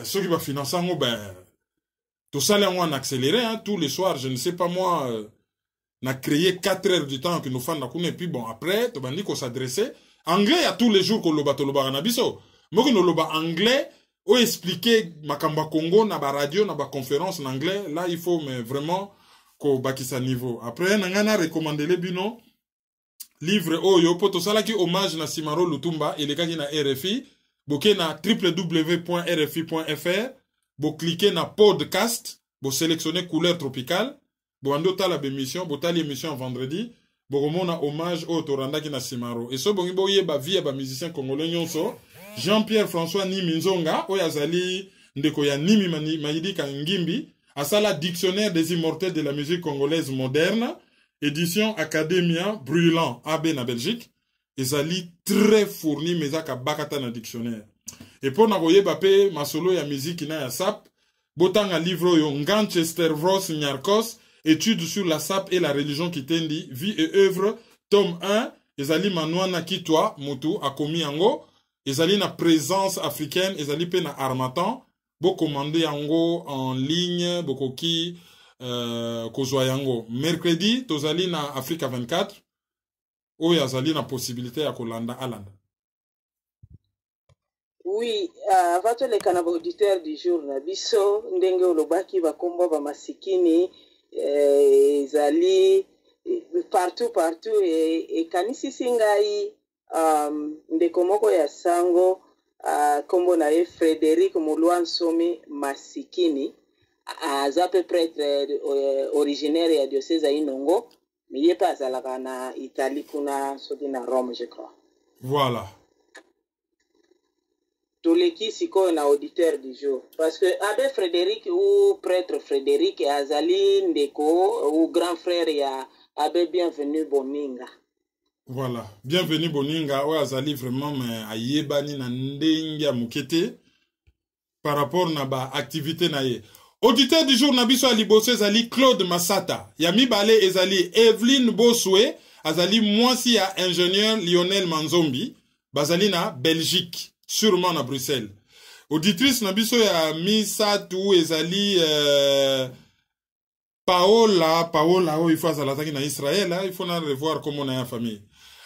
Ceux qui va financer en ben tout ça là en accéléré hein, tous les soirs, je ne sais pas moi n'a créé 4 heures du temps que nous faisons et puis bon après tu vas dire qu'on s'adresser anglais à tous les jours qu'on loba to loba na biso. Moi que nous loba anglais ou expliquer makamba Congo na ba radio na ba conférence en anglais, là il faut mais vraiment ko bakisa niveau. Après nanga na recommander les bino livre oyo poto sala ki hommage na Simaro Lutumba et les gars qui na RFI boke na www.rfi.fr bo cliquer na podcast bo sélectionner couleur tropicale bo ando tala émission bo tali émission vendredi bo remona hommage au toranda ki na Simaro et so bongi bo yeba vie ba musicien congolais nyonso Jean-Pierre François Nimi Nzonga oyo azali ndeko ya Nimi Mayidi Kangimbi asala dictionnaire des immortels de la musique congolaise moderne édition Academia Brûlant AB na Belgique ezali très fourni mezaka bakata na dictionnaire et pour na koyeba pe masolo ya musique na ya sap botanga livre yo Manchester Vros Nyarkos études sur la sap et la religion kitendi vie et œuvre tome 1 ezali manwana kitwa mutu akomi yango ezali na présence africaine ezali pe na Harmattan bo commander yango en ligne bokoki kozwa yango mercredi tozali na Africa 24 oyo azali na possibilité ya kolanda alanda. Oui, avant les canaux auditeurs du jour na biso ndenge olobaki bakombo ba masikini ezali partout et kanisi singai ndeko moko ya sango kombo na ye Frédéric Mulwansomi Masikini aza peu prêtre originaire ya diocèse ya Inongo mais il est pas à la Italie kuna soki na Rome je crois. Voilà. Tous les qui s'y connaissent auditeur du jour parce que Abbé Frédéric ou prêtre Frédéric azali ndeko ou grand frère ya Abbé Bienvenu Boninga. Voilà, Bienvenu Boninga ou azali vraiment mais ayebani na ndenge ya mukete par rapport na ba activité na ye. Auditeur du jour Nabiso Aliboso ezali Claude Massata. Yami Balé ezali Evelyne Bosoué. Azali mwasi ya ingénieur Lionel Manzombi. Bazali na Belgique. Sûrement na Bruxelles. Auditrice Nabiso ya Misatou ezali Paola, oh, il faut azalazaki na Israël, hein, il faut na revoir comment on a la famille.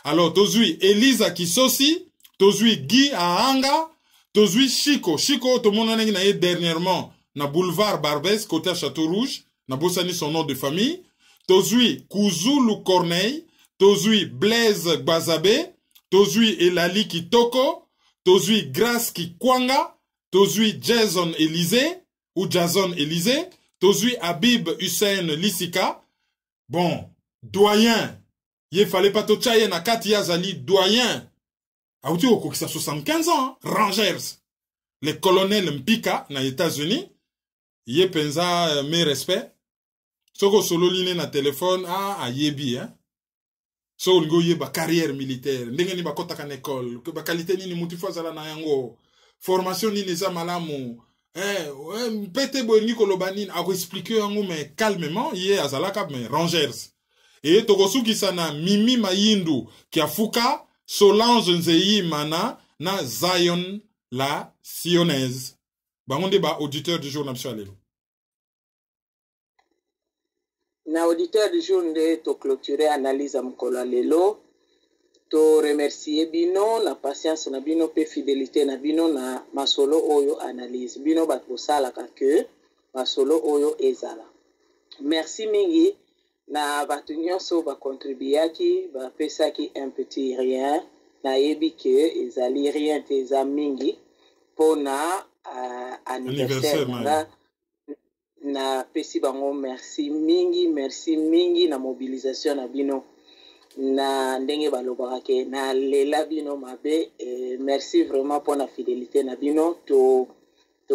Alors, tozui Elisa Kisosi, tozui Guy Ahanga, tozui Chico, tout le monde a eu dernièrement na boulevard Barbès, côté à Château-Rouge, na bossani son nom de famille, tozui Kouzoulou Corneille, tozui Blaise Gbazabé, tozui Elali Kitoko, tozui Grace Kikwanga, tozui Jason Élysée, ou Jason Élysée, tozui Habib Hussein Lissika. Bon, doyen. Il fallait pas to chaye na kati yazali doyen. Aouti oko kisa 75 ans, Rangers. Le colonel Mpika na États-Unis. Yé penza mes respects. Soko solo line na téléphone a yebi hein. So ngo yé ba carrière militaire. Ndenge ni ba kota kan école, que ba qualité ni mutu fazala na yango. Formation ni neza malamu. Pete boyni kolobanine a expliquer yango mais calmement yé azalaka mais Rangers. Et togosuki sana Mimi Mayindu qui a fuka Solange Nzeyi Mana na Zion la Sionaise. Bangonde ba auditeur du jour na biso alelo. Na auditeur du jour nde to clôturer analyse am kola lelo. To remercier bino na patience na bino pe fidélité na bino na masolo oyo analyse. Bino bat kosala ka ke masolo oyo ezala. Merci mingi. Na batu nyonso ba contribuaki ba pesaki un petit rien na yebi ke ezali rien te za mingi pona anniversaire na pesi bango merci mingi na mobilisation na bino na ndenge balobaka ke na lela bino mabe merci vraiment pour la fidélité na bino to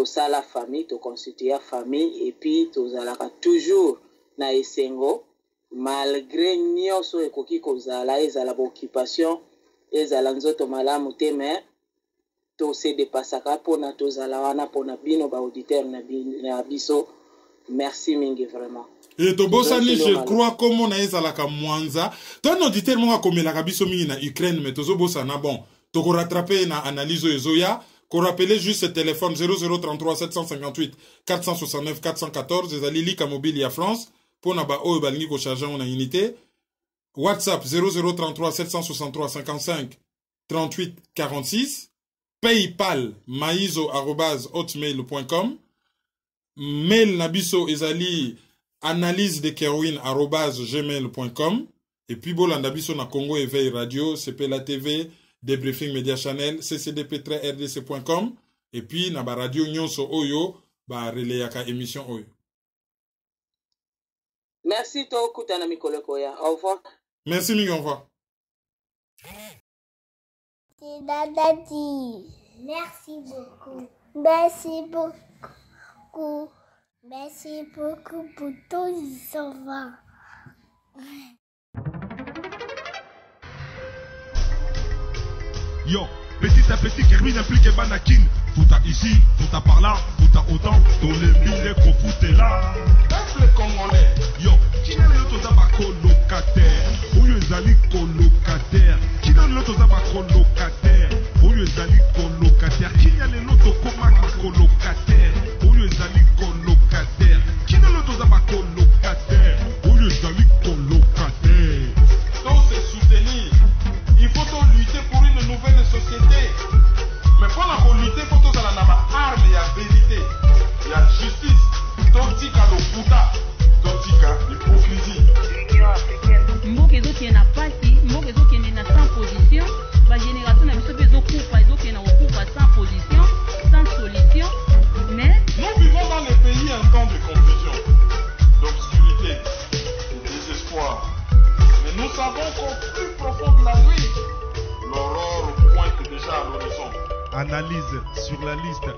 sala famille to constituer famille et puis to zalaka toujours na esengo malgré nyonso ekoki kozala ezala occupation ezala nzoto malamu te mais to se dépassaka pona to zala wana pona bino ba auditeur na biso merci mingi vraiment. Et to bosani je crois comme on a ezalaka mwanza ton auditeur mo akomelaka biso mingi na Ukraine mais tozo bosana bon to ko rattraper na analyse ezoya ko rappeler juste ce téléphone 0033 758 469 414 ezali lika mobile ya France. Pour na ba oyo balingi ko charger on a unité WhatsApp 0033 763 55 38 46 PayPal maizo@hotmail.com mail nabiso ezali analyse de kerouin@gmail.com et puis bolanda biso na Congo Éveil Radio CP la TV Debriefing Media Channel ccdp-rdc.com et puis na ba radio nyonso oyo ba releyaka émission oyo. Merci to kutana mikolo koya. Au revoir. Merci Ming, au revoir. C'est Dadadi. Merci beaucoup. Merci beaucoup. Merci beaucoup pour tous les enfants. Yo, petit à petit, Kerwin implique Banakin. Fouta ici, fouta par là, fouta autant. Tous les milliers qu'on foutait là. Peuple congolais. Yo, qui n'est l'autre d'abord colocataire? Où les alliés colocataires? Qui n'est l'autre d'abord colocataire? Où les alliés colocataires? Qui n'est l'autre colocataire? Où les alliés colocataires? Qui n'est l'autre d'abord colocataire? Où les alliés colocataires? Donc c'est soutenir. Il faut donc lutter pour une nouvelle société. Mais pour la lutter, il faut que la arme, il y a vérité, il y a justice. Tontika le puta, tontika l'hypocrisie. Mboka ezoki na pasi, mboka ezoki na sans position, ba génération na biso ezokufa, ezoki na okufa sans position, sans solution. Mais nous vivons dans les pays un temps de confusion, d'obscurité, de désespoir. Mais nous savons qu'au plus profond de la nuit, l'aurore pointe déjà à l'horizon. Analyse sur la liste.